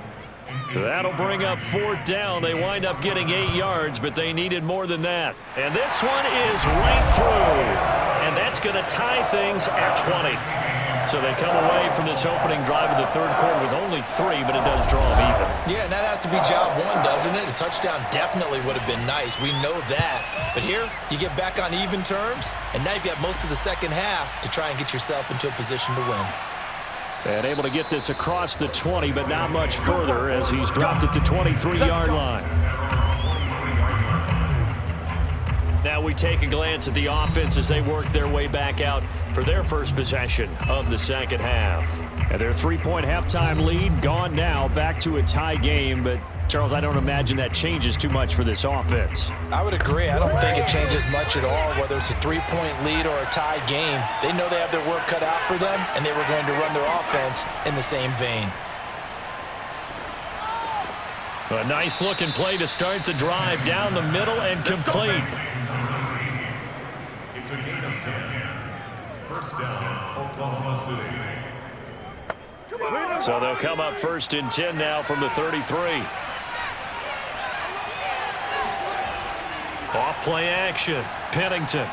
S1: That'll bring up 4th down. They wind up getting 8 yards, but they needed more than that. And this one is right through. And that's going to tie things at 20. So they come away from this opening drive of the 3rd quarter with only 3, but it does draw them even.
S2: Yeah, and that has to be job 1, doesn't it? A touchdown definitely would have been nice. We know that. But here, you get back on even terms, and now you've got most of the second half to try and get yourself into a position to win.
S1: And able to get this across the 20, but not much further as he's dropped it to 23-yard line. Now we take a glance at the offense as they work their way back out for their first possession of the second half. And their 3-point halftime lead gone now, back to a tie game. But, Charles, I don't imagine that changes too much for this offense.
S4: I would agree. I don't think it changes much at all, whether it's a 3-point lead or a tie game. They know they have their work cut out for them, and they were going to run their offense in the same vein.
S1: A nice-looking play to start the drive down the middle and complete.
S3: It's a gain of 10. First down, Oklahoma City.
S1: So they'll come up first and 10 now from the 33. Off play action. Pennington.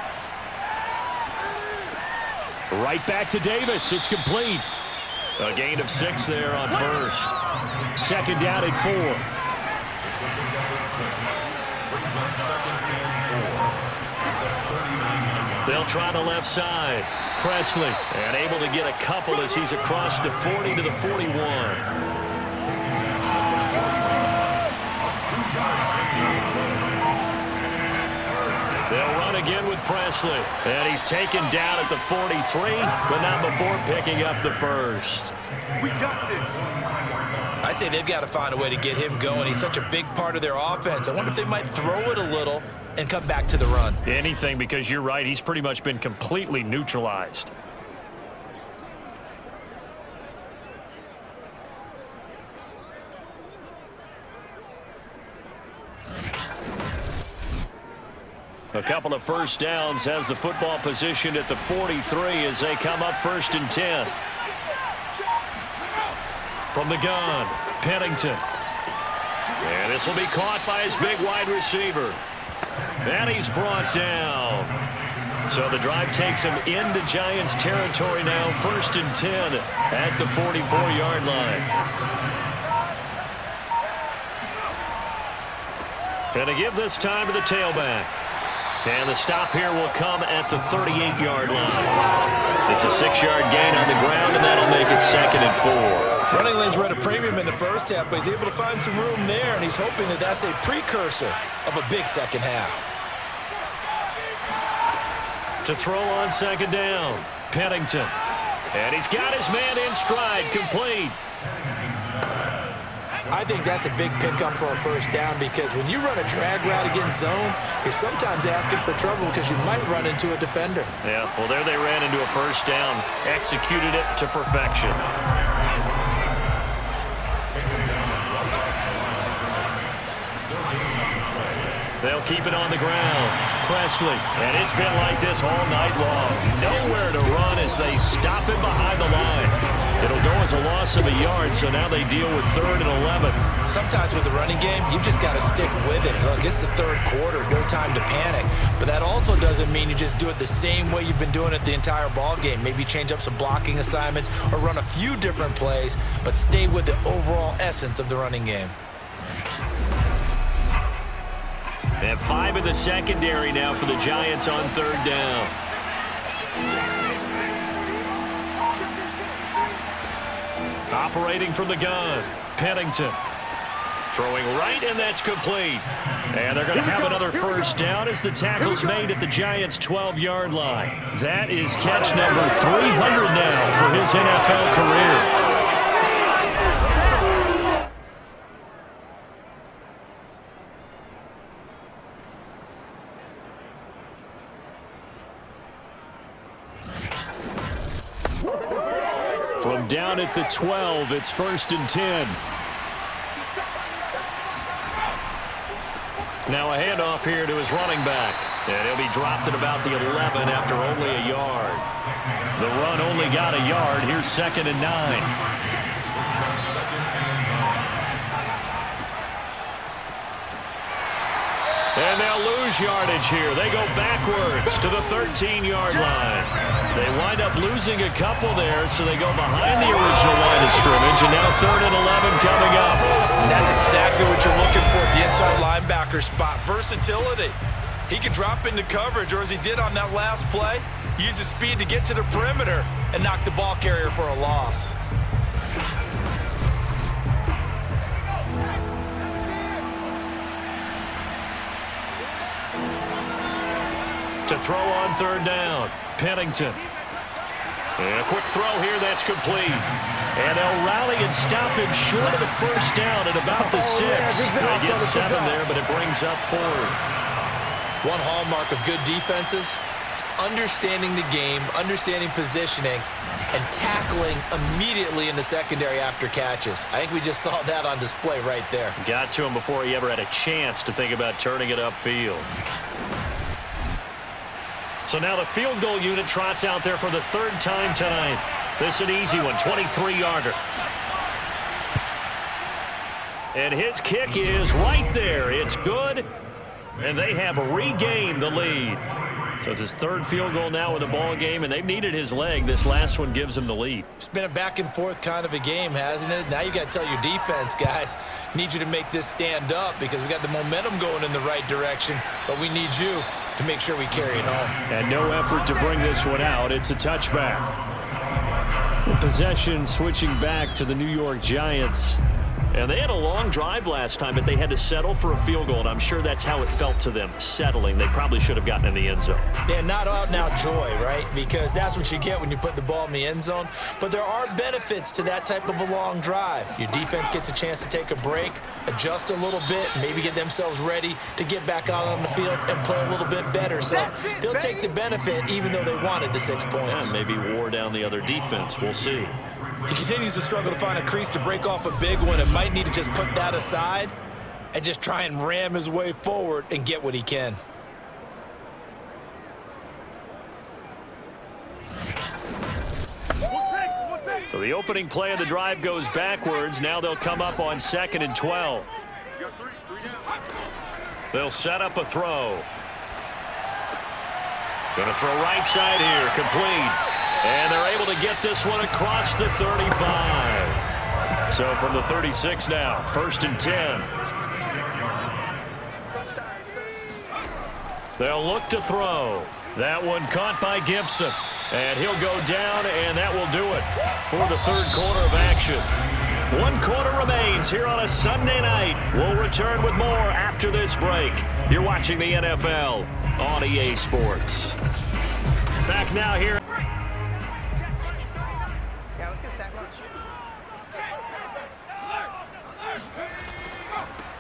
S1: Right back to Davis. It's complete. A gain of 6 there on first. Second down at 4. They'll try the left side. Presley, and able to get a couple as he's across the 40 to the 41. They'll run again with Presley. And he's taken down at the 43, but not before picking up the first.
S3: We got this.
S2: I'd say they've got to find a way to get him going. He's such a big part of their offense. I wonder if they might throw it a little and come back to the run.
S1: Anything, because you're right. He's pretty much been completely neutralized. A couple of first downs has the football position at the 43 as they come up first and 10. From the gun, Pennington. And this will be caught by his big wide receiver. And he's brought down. So the drive takes him into Giants territory now, first and 10 at the 44-yard line. And to give this time to the tailback. And the stop here will come at the 38-yard line. It's a 6-yard gain on the ground, and that'll make it second and 4.
S2: Running lanes were at a premium in the first half, but he's able to find some room there, and he's hoping that that's a precursor of a big second half.
S1: To throw on second down, Pennington. And he's got his man in stride, complete.
S2: I think that's a big pickup for a first down because when you run a drag route against zone, you're sometimes asking for trouble because you might run into a defender.
S1: Yeah, well, there they ran into a first down, executed it to perfection. They'll keep it on the ground. Presley, and it's been like this all night long. Nowhere to run as they stop him behind the line. It'll go as a loss of a yard, so now they deal with 3rd and 11.
S2: Sometimes with the running game, you've just got to stick with it. Look, it's the third quarter, no time to panic. But that also doesn't mean you just do it the same way you've been doing it the entire ball game. Maybe change up some blocking assignments or run a few different plays, but stay with the overall essence of the running game.
S1: They have 5 in the secondary now for the Giants on 3rd down. Operating from the gun, Pennington. Throwing right, and that's complete. And they're going to have another first down as the tackle's made at the Giants' 12-yard line. That is catch number 300 now for his NFL career. From down at the 12, it's 1st and 10. Now a handoff here to his running back. And he'll be dropped at about the 11 after only a yard. The run only got a yard. Here's 2nd and 9. And they'll lose yardage here. They go backwards to the 13-yard line. They wind up losing a couple there, so they go behind the original line of scrimmage, and now 3rd and 11 coming up.
S2: And that's exactly what you're looking for at the inside linebacker spot, versatility. He can drop into coverage, or as he did on that last play, use his speed to get to the perimeter and knock the ball carrier for a loss.
S1: To throw on third down, Pennington. And a quick throw here, that's complete. And they'll rally and stop him short of the first down at about the 6. They get 7 there, but it brings up 4th.
S2: One hallmark of good defenses is understanding the game, understanding positioning, and tackling immediately in the secondary after catches. I think we just saw that on display right there.
S1: Got to him before he ever had a chance to think about turning it upfield. So now the field goal unit trots out there for the 3rd time tonight. This is an easy one, 23-yarder. And his kick is right there. It's good, and they have regained the lead. So it's his 3rd field goal now in the ball game, and they've needed his leg. This last one gives him the lead.
S2: It's been a back-and-forth kind of a game, hasn't it? Now you got to tell your defense, guys, need you to make this stand up because we got the momentum going in the right direction, but we need you to make sure we carry it home.
S1: And no effort to bring this one out. It's a touchback. The possession switching back to the New York Giants. And they had a long drive last time, but they had to settle for a field goal, and I'm sure that's how it felt to them, settling. They probably should have gotten in the end zone.
S2: Yeah, not out-and-out joy, right? Because that's what you get when you put the ball in the end zone. But there are benefits to that type of a long drive. Your defense gets a chance to take a break, adjust a little bit, maybe get themselves ready to get back out on the field and play a little bit better. So they'll take the benefit even though they wanted the 6 points.
S1: Yeah, maybe wore down the other defense. We'll see.
S2: He continues to struggle to find a crease to break off a big one and might need to just put that aside and just try and ram his way forward and get what he can.
S1: So the opening play of the drive goes backwards. Now they'll come up on 2nd and 12. They'll set up a throw. Going to throw right side here, complete. And they're able to get this one across the 35. So from the 36 now, 1st and 10. They'll look to throw. That one caught by Gibson. And he'll go down, and that will do it for the 3rd quarter of action. 1 quarter remains here on a Sunday night. We'll return with more after this break. You're watching the NFL on EA Sports. Back now here.
S5: Yeah, let's get a sack lunch.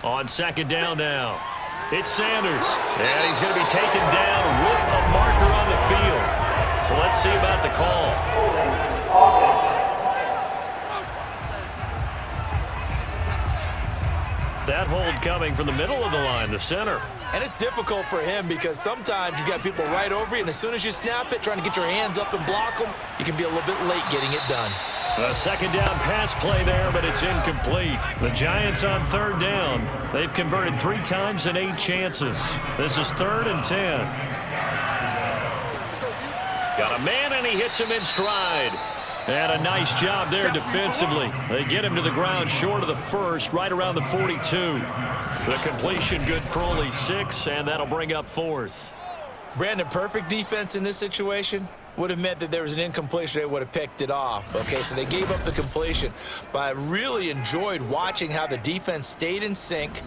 S1: On 2nd down now. It's Sanders. And he's going to be taken down with a marker on the field. So let's see about the call. That hold coming from the middle of the line, the center.
S2: And it's difficult for him because sometimes you've got people right over you, and as soon as you snap it, trying to get your hands up and block them, you can be a little bit late getting it done.
S1: A 2nd down pass play there, but it's incomplete. The Giants on 3rd down. They've converted 3 times in 8 chances. This is 3rd and 10. Got a man, and he hits him in stride. And a nice job there defensively. They get him to the ground short of the 1st, right around the 42. The completion good for only 6, and that'll bring up 4th.
S2: Brandon, perfect defense in this situation would have meant that there was an incompletion. They would have picked it off. Okay, so they gave up the completion. But I really enjoyed watching how the defense stayed in sync,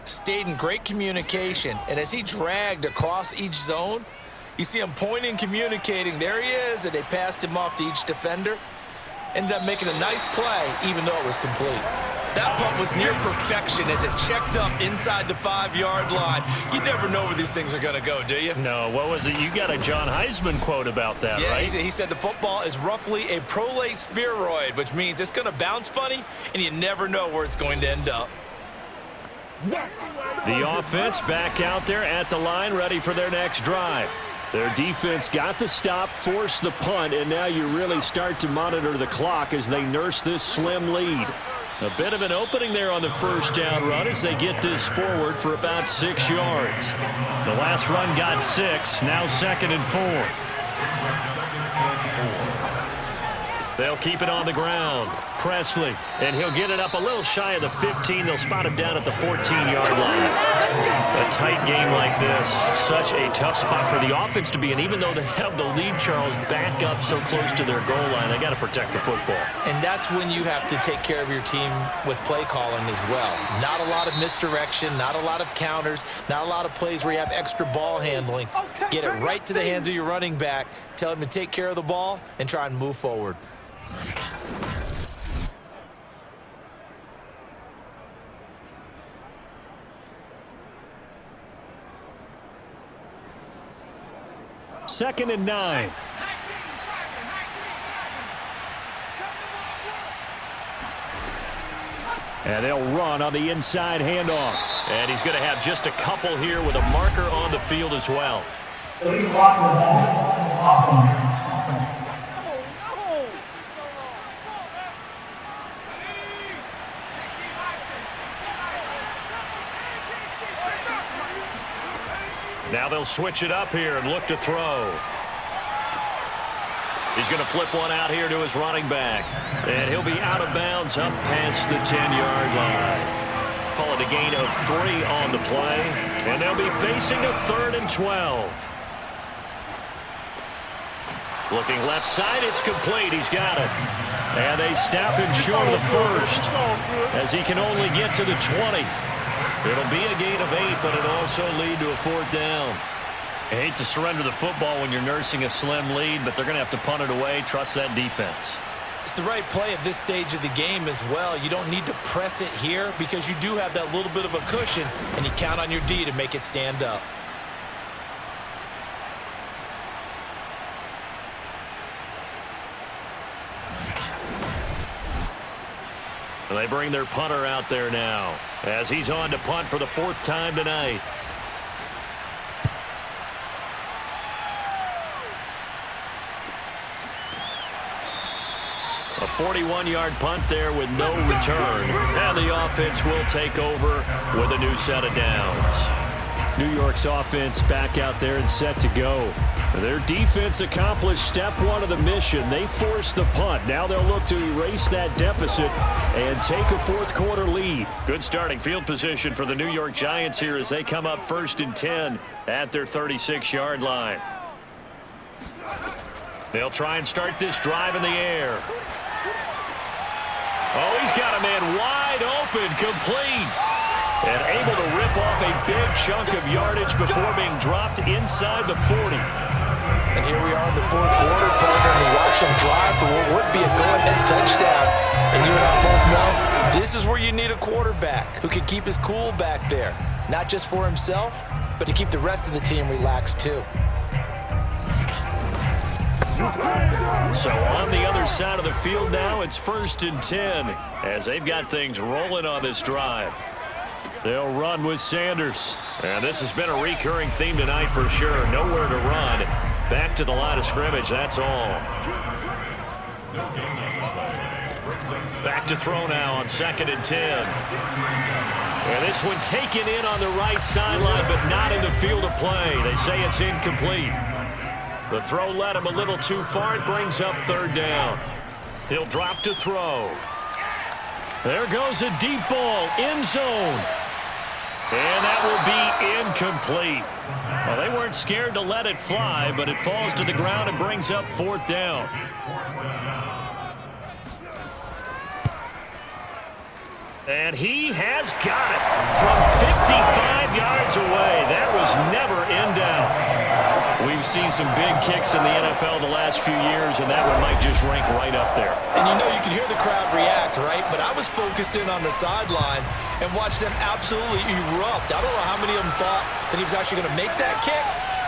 S2: stayed in great communication. And as he dragged across each zone, you see him pointing, communicating. There he is, and they passed him off to each defender. Ended up making a nice play, even though it was complete. That punt was near perfection as it checked up inside the 5-yard line. You never know where these things are going to go, do you?
S1: No, what was it? You got a John Heisman quote about that,
S2: yeah,
S1: right?
S2: He said the football is roughly a prolate spheroid, which means it's going to bounce funny, and you never know where it's going to end up.
S1: The offense back out there at the line, ready for their next drive. Their defense got the stop, forced the punt, and now you really start to monitor the clock as they nurse this slim lead. A bit of an opening there on the 1st down run as they get this forward for about 6 yards. The last run got 6, now 2nd and 4. They'll keep it on the ground. Presley, and he'll get it up a little shy of the 15. They'll spot him down at the 14-yard line. A a tight game like this, such a tough spot for the offense to be in. Even though they have the lead, Charles, back up so close to their goal line, they got to protect the football.
S2: And that's when you have to take care of your team with play calling as well. Not a lot of misdirection, not a lot of counters, not a lot of plays where you have extra ball handling. Get it right to the hands of your running back, tell him to take care of the ball, and try and move forward.
S1: Second and 9. And they'll run on the inside handoff. And he's going to have just a couple here with a marker on the field as well. Now they'll switch it up here and look to throw. He's going to flip one out here to his running back. And he'll be out of bounds up past the 10-yard line. Call it a gain of 3 on the play. And they'll be facing a 3rd and 12. Looking left side, it's complete. He's got it. And they snap him short of the first as he can only get to the 20. It'll be a gain of 8, but it'll also lead to a 4th down. I hate to surrender the football when you're nursing a slim lead, but they're going to have to punt it away. Trust that defense.
S2: It's the right play at this stage of the game as well. You don't need to press it here because you do have that little bit of a cushion, and you count on your D to make it stand up.
S1: They bring their punter out there now as he's on to punt for the 4th time tonight. A 41-yard punt there with no return. And the offense will take over with a new set of downs. New York's offense back out there and set to go. Their defense accomplished step 1 of the mission. They forced the punt. Now they'll look to erase that deficit and take a 4th quarter lead. Good starting field position for the New York Giants here as they come up 1st and 10 at their 36-yard line. They'll try and start this drive in the air. Oh, he's got a man wide open, complete. And able to rip off a big chunk of yardage before being dropped inside the 40.
S2: And here we are in the 4th quarter, partner, and watch them drive for what would be a go-ahead touchdown. And you and I both know this is where you need a quarterback who can keep his cool back there. Not just for himself, but to keep the rest of the team relaxed too.
S1: So on the other side of the field now, it's 1st and 10 as they've got things rolling on this drive. They'll run with Sanders. And this has been a recurring theme tonight for sure. Nowhere to run. Back to the line of scrimmage, that's all. Back to throw now on 2nd and 10. And this one taken in on the right sideline, but not in the field of play. They say it's incomplete. The throw led him a little too far. It brings up 3rd down. He'll drop to throw. There goes a deep ball, end zone. And that will be incomplete. Well, they weren't scared to let it fly, but it falls to the ground and brings up 4th down. And he has got it from 55 yards away. That was never in doubt. We've seen some big kicks in the NFL the last few years, and that one might just rank right up there.
S2: And you know, you can hear the crowd react, right? But I was focused in on the sideline and watched them absolutely erupt. I don't know how many of them thought that he was actually going to make that kick,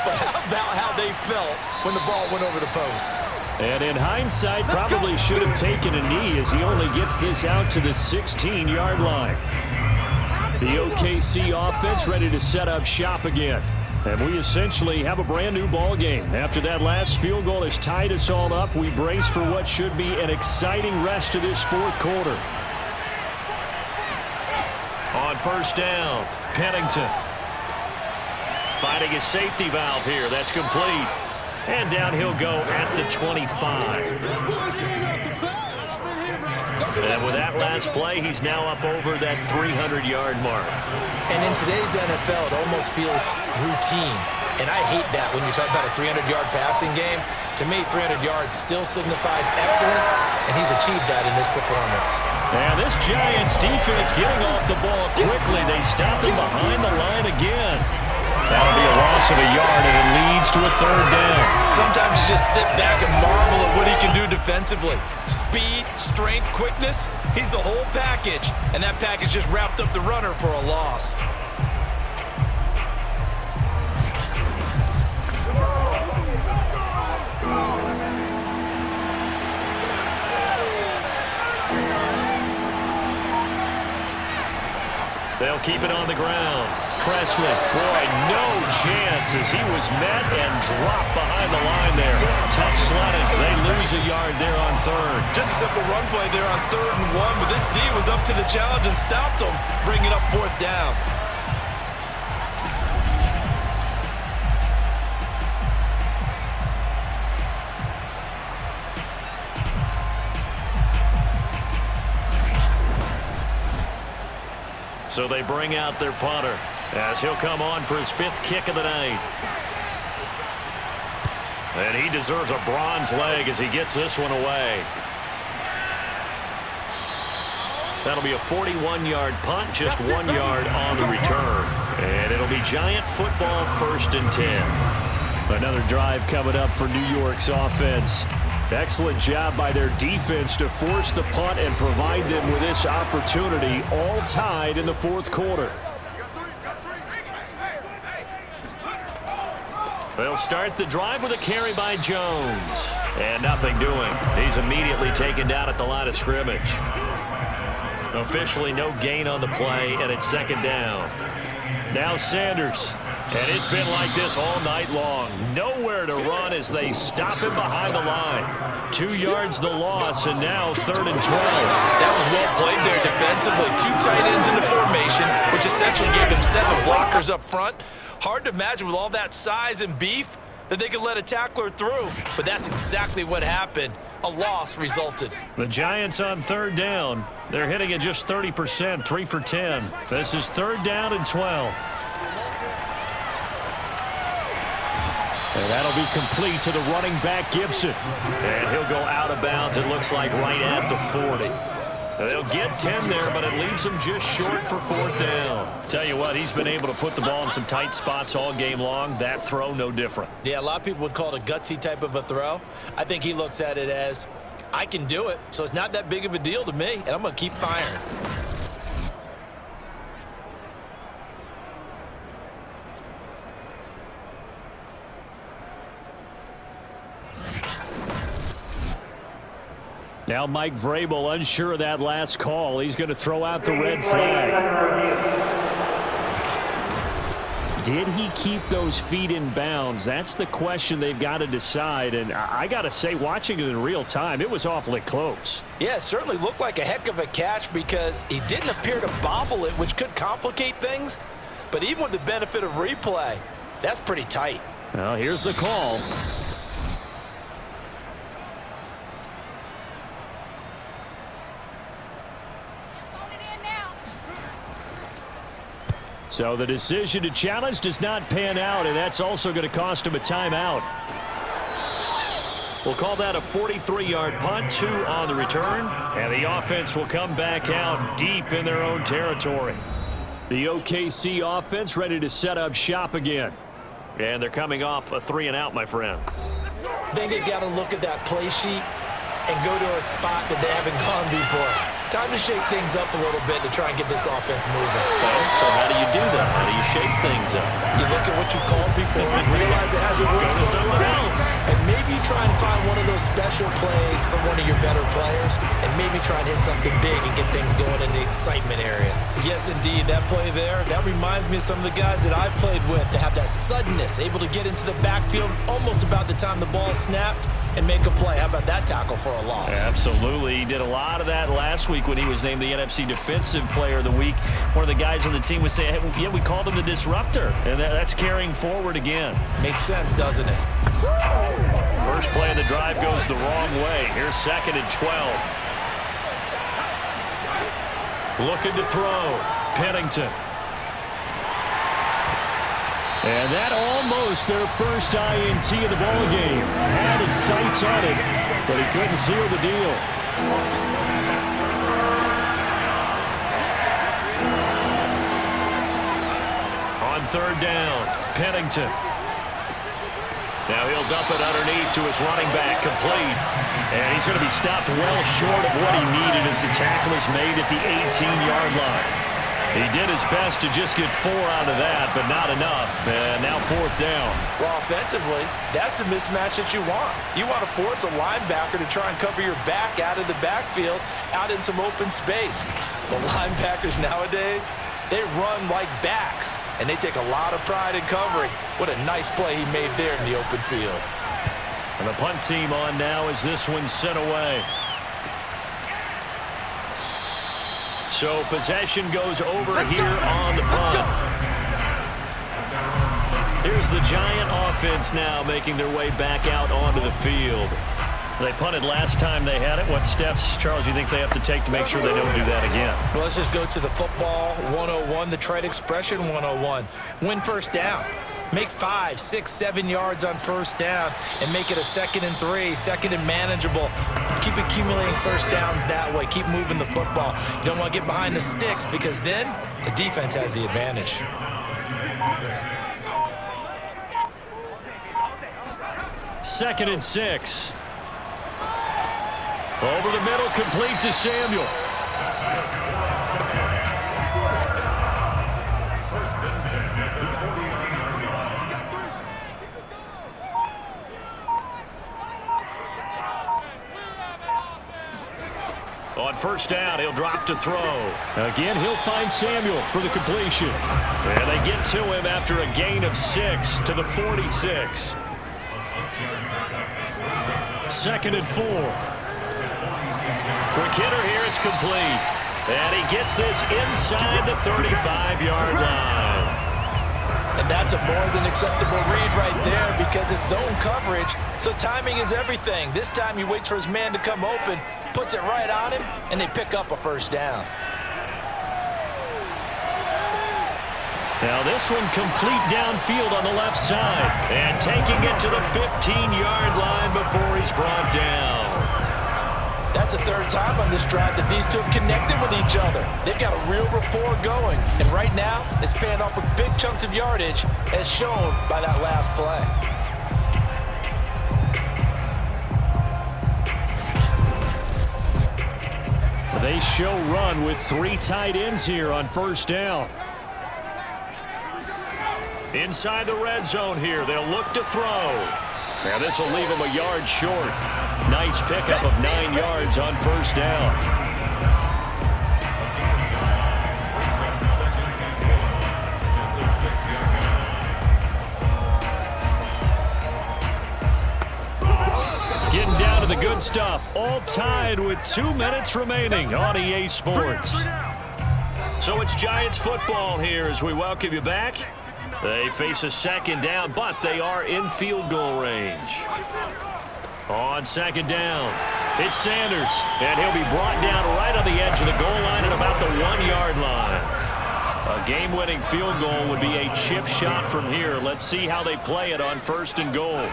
S2: but how about how they felt when the ball went over the post?
S1: And in hindsight, probably should have taken a knee as he only gets this out to the 16-yard line. The OKC offense ready to set up shop again. And we essentially have a brand new ball game. After that last field goal has tied us all up, we brace for what should be an exciting rest of this 4th quarter. On 1st down, Pennington. Finding a safety valve here. That's complete. And down he'll go at the 25. And with that last play, he's now up over that 300-yard mark.
S2: And in today's NFL, it almost feels routine. And I hate that when you talk about a 300-yard passing game. To me, 300 yards still signifies excellence, and he's achieved that in this performance.
S1: And this Giants defense getting off the ball quickly. They stop him behind the line again. That'll be a loss of a yard, and it leads to a third down.
S2: Sometimes you just sit back and marvel at what he can do defensively. Speed, strength, quickness, he's the whole package. And that package just wrapped up the runner for a loss.
S1: They'll keep it on the ground. Presley, boy, no chance as he was met and dropped behind the line there. Tough sledding. They lose a yard there on third.
S2: Just a simple run play there on 3rd and 1, but this D was up to the challenge and stopped him, bringing up 4th down.
S1: So they bring out their punter as he'll come on for his 5th kick of the night. And he deserves a bronze leg as he gets this one away. That'll be a 41-yard punt, just 1 yard on the return. And it'll be Giant football, 1st and 10. Another drive coming up for New York's offense. Excellent job by their defense to force the punt and provide them with this opportunity, all tied in the 4th quarter. They'll start the drive with a carry by Jones. And nothing doing. He's immediately taken down at the line of scrimmage. Officially no gain on the play, and it's 2nd down. Now Sanders. And it's been like this all night long. Nowhere to run as they stop him behind the line. 2 yards the loss, and now 3rd and 12.
S2: That was well played there defensively. 2 tight ends in the formation, which essentially gave them 7 blockers up front. Hard to imagine with all that size and beef that they could let a tackler through. But that's exactly what happened. A loss resulted.
S1: The Giants on 3rd down. They're hitting at just 30%, 3 for 10. This is 3rd down and 12. And that'll be complete to the running back, Gibson. And he'll go out of bounds, it looks like, right at the 40. They'll get 10 there, but it leaves them just short for 4th down. Tell you what, he's been able to put the ball in some tight spots all game long. That throw, no different.
S2: Yeah, a lot of people would call it a gutsy type of a throw. I think he looks at it as, I can do it, so it's not that big of a deal to me, and I'm going to keep firing.
S1: Now Mike Vrabel unsure of that last call. He's going to throw out the red flag. Did he keep those feet in bounds? That's the question they've got to decide. And I got to say, watching it in real time, it was awfully close.
S2: Yeah, it certainly looked like a heck of a catch because he didn't appear to bobble it, which could complicate things. But even with the benefit of replay, that's pretty tight.
S1: Well, here's the call. So the decision to challenge does not pan out, and that's also going to cost him a timeout. We'll call that a 43-yard punt, 2 on the return, and the offense will come back out deep in their own territory. The OKC offense ready to set up shop again. And they're coming off a 3-and-out, my friend.
S2: I think they've got to look at that play sheet and go to a spot that they haven't gone before. Time to shake things up a little bit to try and get this offense moving.
S1: Okay, so how do you do that? How do you shake things up?
S2: You look at what you called before, realize it hasn't worked somewhere else, and maybe try and find one of those special plays from one of your better players, and maybe try and hit something big and get things going in the excitement area. Yes, indeed, that play there, that reminds me of some of the guys that I played with to have that suddenness, able to get into the backfield almost about the time the ball snapped and make a play. How about that tackle for a loss?
S1: Absolutely. He did a lot of that last week when he was named the NFC Defensive Player of the Week. One of the guys on the team was saying, hey, yeah, we called him the disruptor, and that's carrying forward again.
S2: Makes sense, doesn't it?
S1: First play of the drive goes the wrong way. Here's 2nd and 12. Looking to throw. Pennington. And that almost their first INT of the ball game. Had his sights on it, but he couldn't seal the deal. On third down, Pennington. Now he'll dump it underneath to his running back, complete. And he's going to be stopped well short of what he needed as the tackle is made at the 18-yard line. He did his best to just get 4 out of that, but not enough. And now fourth down.
S4: Well, offensively, that's the mismatch that you want. You want to force a linebacker to try and cover your back out of the backfield, out in some open space. The linebackers nowadays, they run like backs, and they take a lot of pride in covering. What a nice play he made there in the open field.
S1: And the punt team on now as this one's sent away. So possession goes over here on the punt. Here's the Giant offense now making their way back out onto the field. They punted last time they had it. What steps, Charles, you think they have to take to make sure they don't do that again?
S4: Well, let's just go to the football 101, the trade expression 101. Win first down. Make 5, 6, 7 yards on first down and make it a 2nd and 3, 2nd and manageable. Keep accumulating first downs that way. Keep moving the football. You don't want to get behind the sticks because then the defense has the advantage.
S1: Second and 6. Over the middle, complete to Samuel. On first down, he'll drop to throw. Again, he'll find Samuel for the completion. And they get to him after a gain of 6 to the 46. Second and 4. Quick hitter here, it's complete. And he gets this inside the 35-yard line.
S4: And that's a more than acceptable read right there because it's zone coverage, so timing is everything. This time he waits for his man to come open, puts it right on him, and they pick up a first down.
S1: Now this one complete downfield on the left side. And taking it to the 15-yard line before he's brought down.
S4: That's the third time on this drive that these two have connected with each other. They've got a real rapport going. And right now, it's paying off with big chunks of yardage as shown by that last play.
S1: They show run with 3 tight ends here on first down. Inside the red zone here, they'll look to throw. Now this will leave them a yard short. Nice pickup of 9 yards on first down. Getting down to the good stuff. All tied with 2 minutes remaining on EA Sports. So it's Giants football here as we welcome you back. They face a second down, but they are in field goal range. On second down, it's Sanders, and he'll be brought down right on the edge of the goal line at about the 1-yard line. A game-winning field goal would be a chip shot from here. Let's see how they play it on first and goal.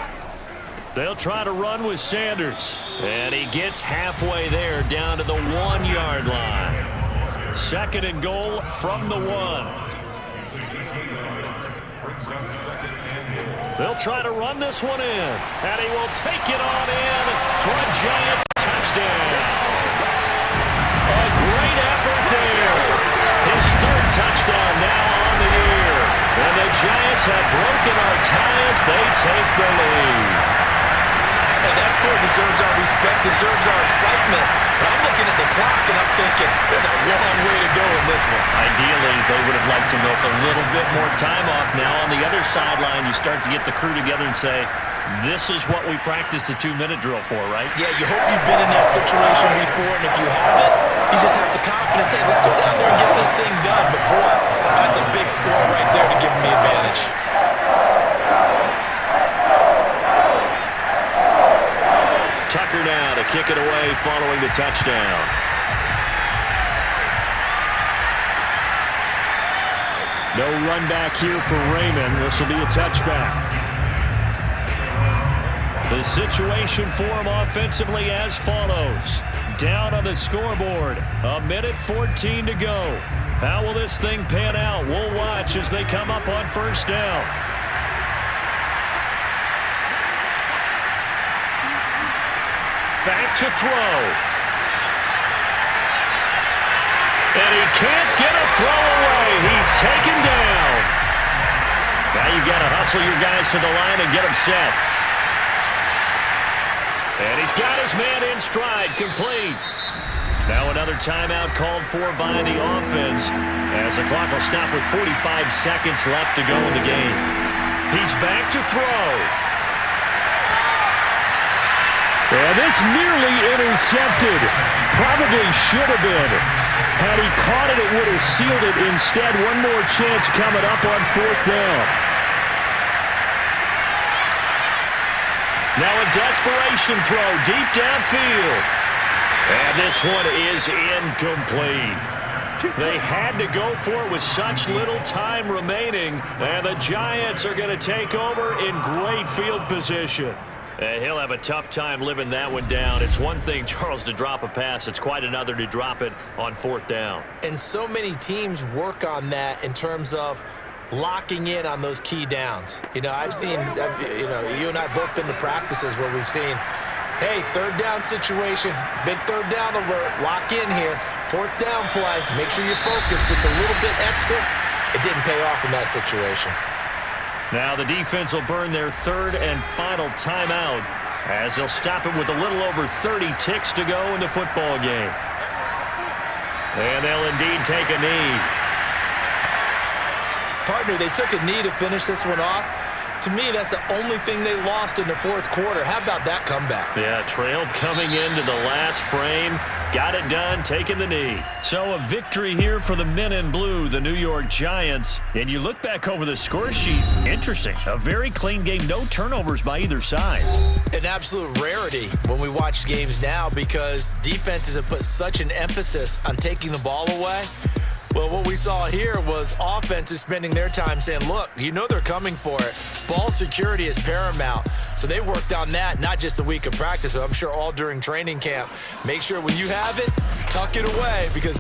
S1: They'll try to run with Sanders, and he gets halfway there down to the 1-yard line. Second and goal from the 1. They'll try to run this one in, and he will take it on in for a Giant touchdown. A great effort there. His 3rd touchdown now on the year. And the Giants have broken our ties. They take the lead.
S2: And that score deserves our respect, deserves our excitement. But I'm looking at the clock, and I'm thinking, there's a long way to go in this one.
S1: Ideally, they would have liked to milk a little bit more time off. Now on the other sideline, you start to get the crew together and say, this is what we practiced a 2-minute drill for, right?
S2: Yeah, you hope you've been in that situation before, and if you haven't, you just have the confidence, hey, let's go down there and get this thing done. But boy, that's a big score right there to give them the advantage.
S1: Tucker now to kick it away following the touchdown. No run back here for Raymond. This will be a touchback. The situation for him offensively as follows. Down on the scoreboard. 1:14 to go. How will this thing pan out? We'll watch as they come up on first down. Back to throw. And he can't get a throw away. He's taken down. Now you've got to hustle your guys to the line and get them set. And he's got his man in stride, complete. Now another timeout called for by the offense as the clock will stop with 45 seconds left to go in the game. He's back to throw. And this nearly intercepted. Probably should have been. Had he caught it, it would have sealed it. Instead, one more chance coming up on fourth down. Now a desperation throw deep downfield. And this one is incomplete. They had to go for it with such little time remaining. And the Giants are going to take over in great field position. And he'll have a tough time living that one down. It's one thing, Charles, to drop a pass. It's quite another to drop it on fourth down.
S2: And so many teams work on that in terms of locking in on those key downs. You know, I've seen, you and I both been to practices where we've seen, hey, third down situation, big third down alert, lock in here, fourth down play, make sure you focus just a little bit extra. It didn't pay off in that situation.
S1: Now the defense will burn their third and final timeout as they'll stop it with a little over 30 ticks to go in the football game. And they'll indeed take a knee.
S2: Partner, they took a knee to finish this one off. To me, that's the only thing they lost in the fourth quarter. How about that comeback?
S1: Yeah, trailed coming into the last frame. Got it done, taking the knee. So a victory here for the men in blue, the New York Giants. And you look back over the score sheet, interesting. A very clean game, no turnovers by either side.
S2: An absolute rarity when we watch games now because defenses have put such an emphasis on taking the ball away. Well, what we saw here was offenses spending their time saying, look, you know they're coming for it. Ball security is paramount. So they worked on that, not just a week of practice, but I'm sure all during training camp. Make sure when you have it, tuck it away because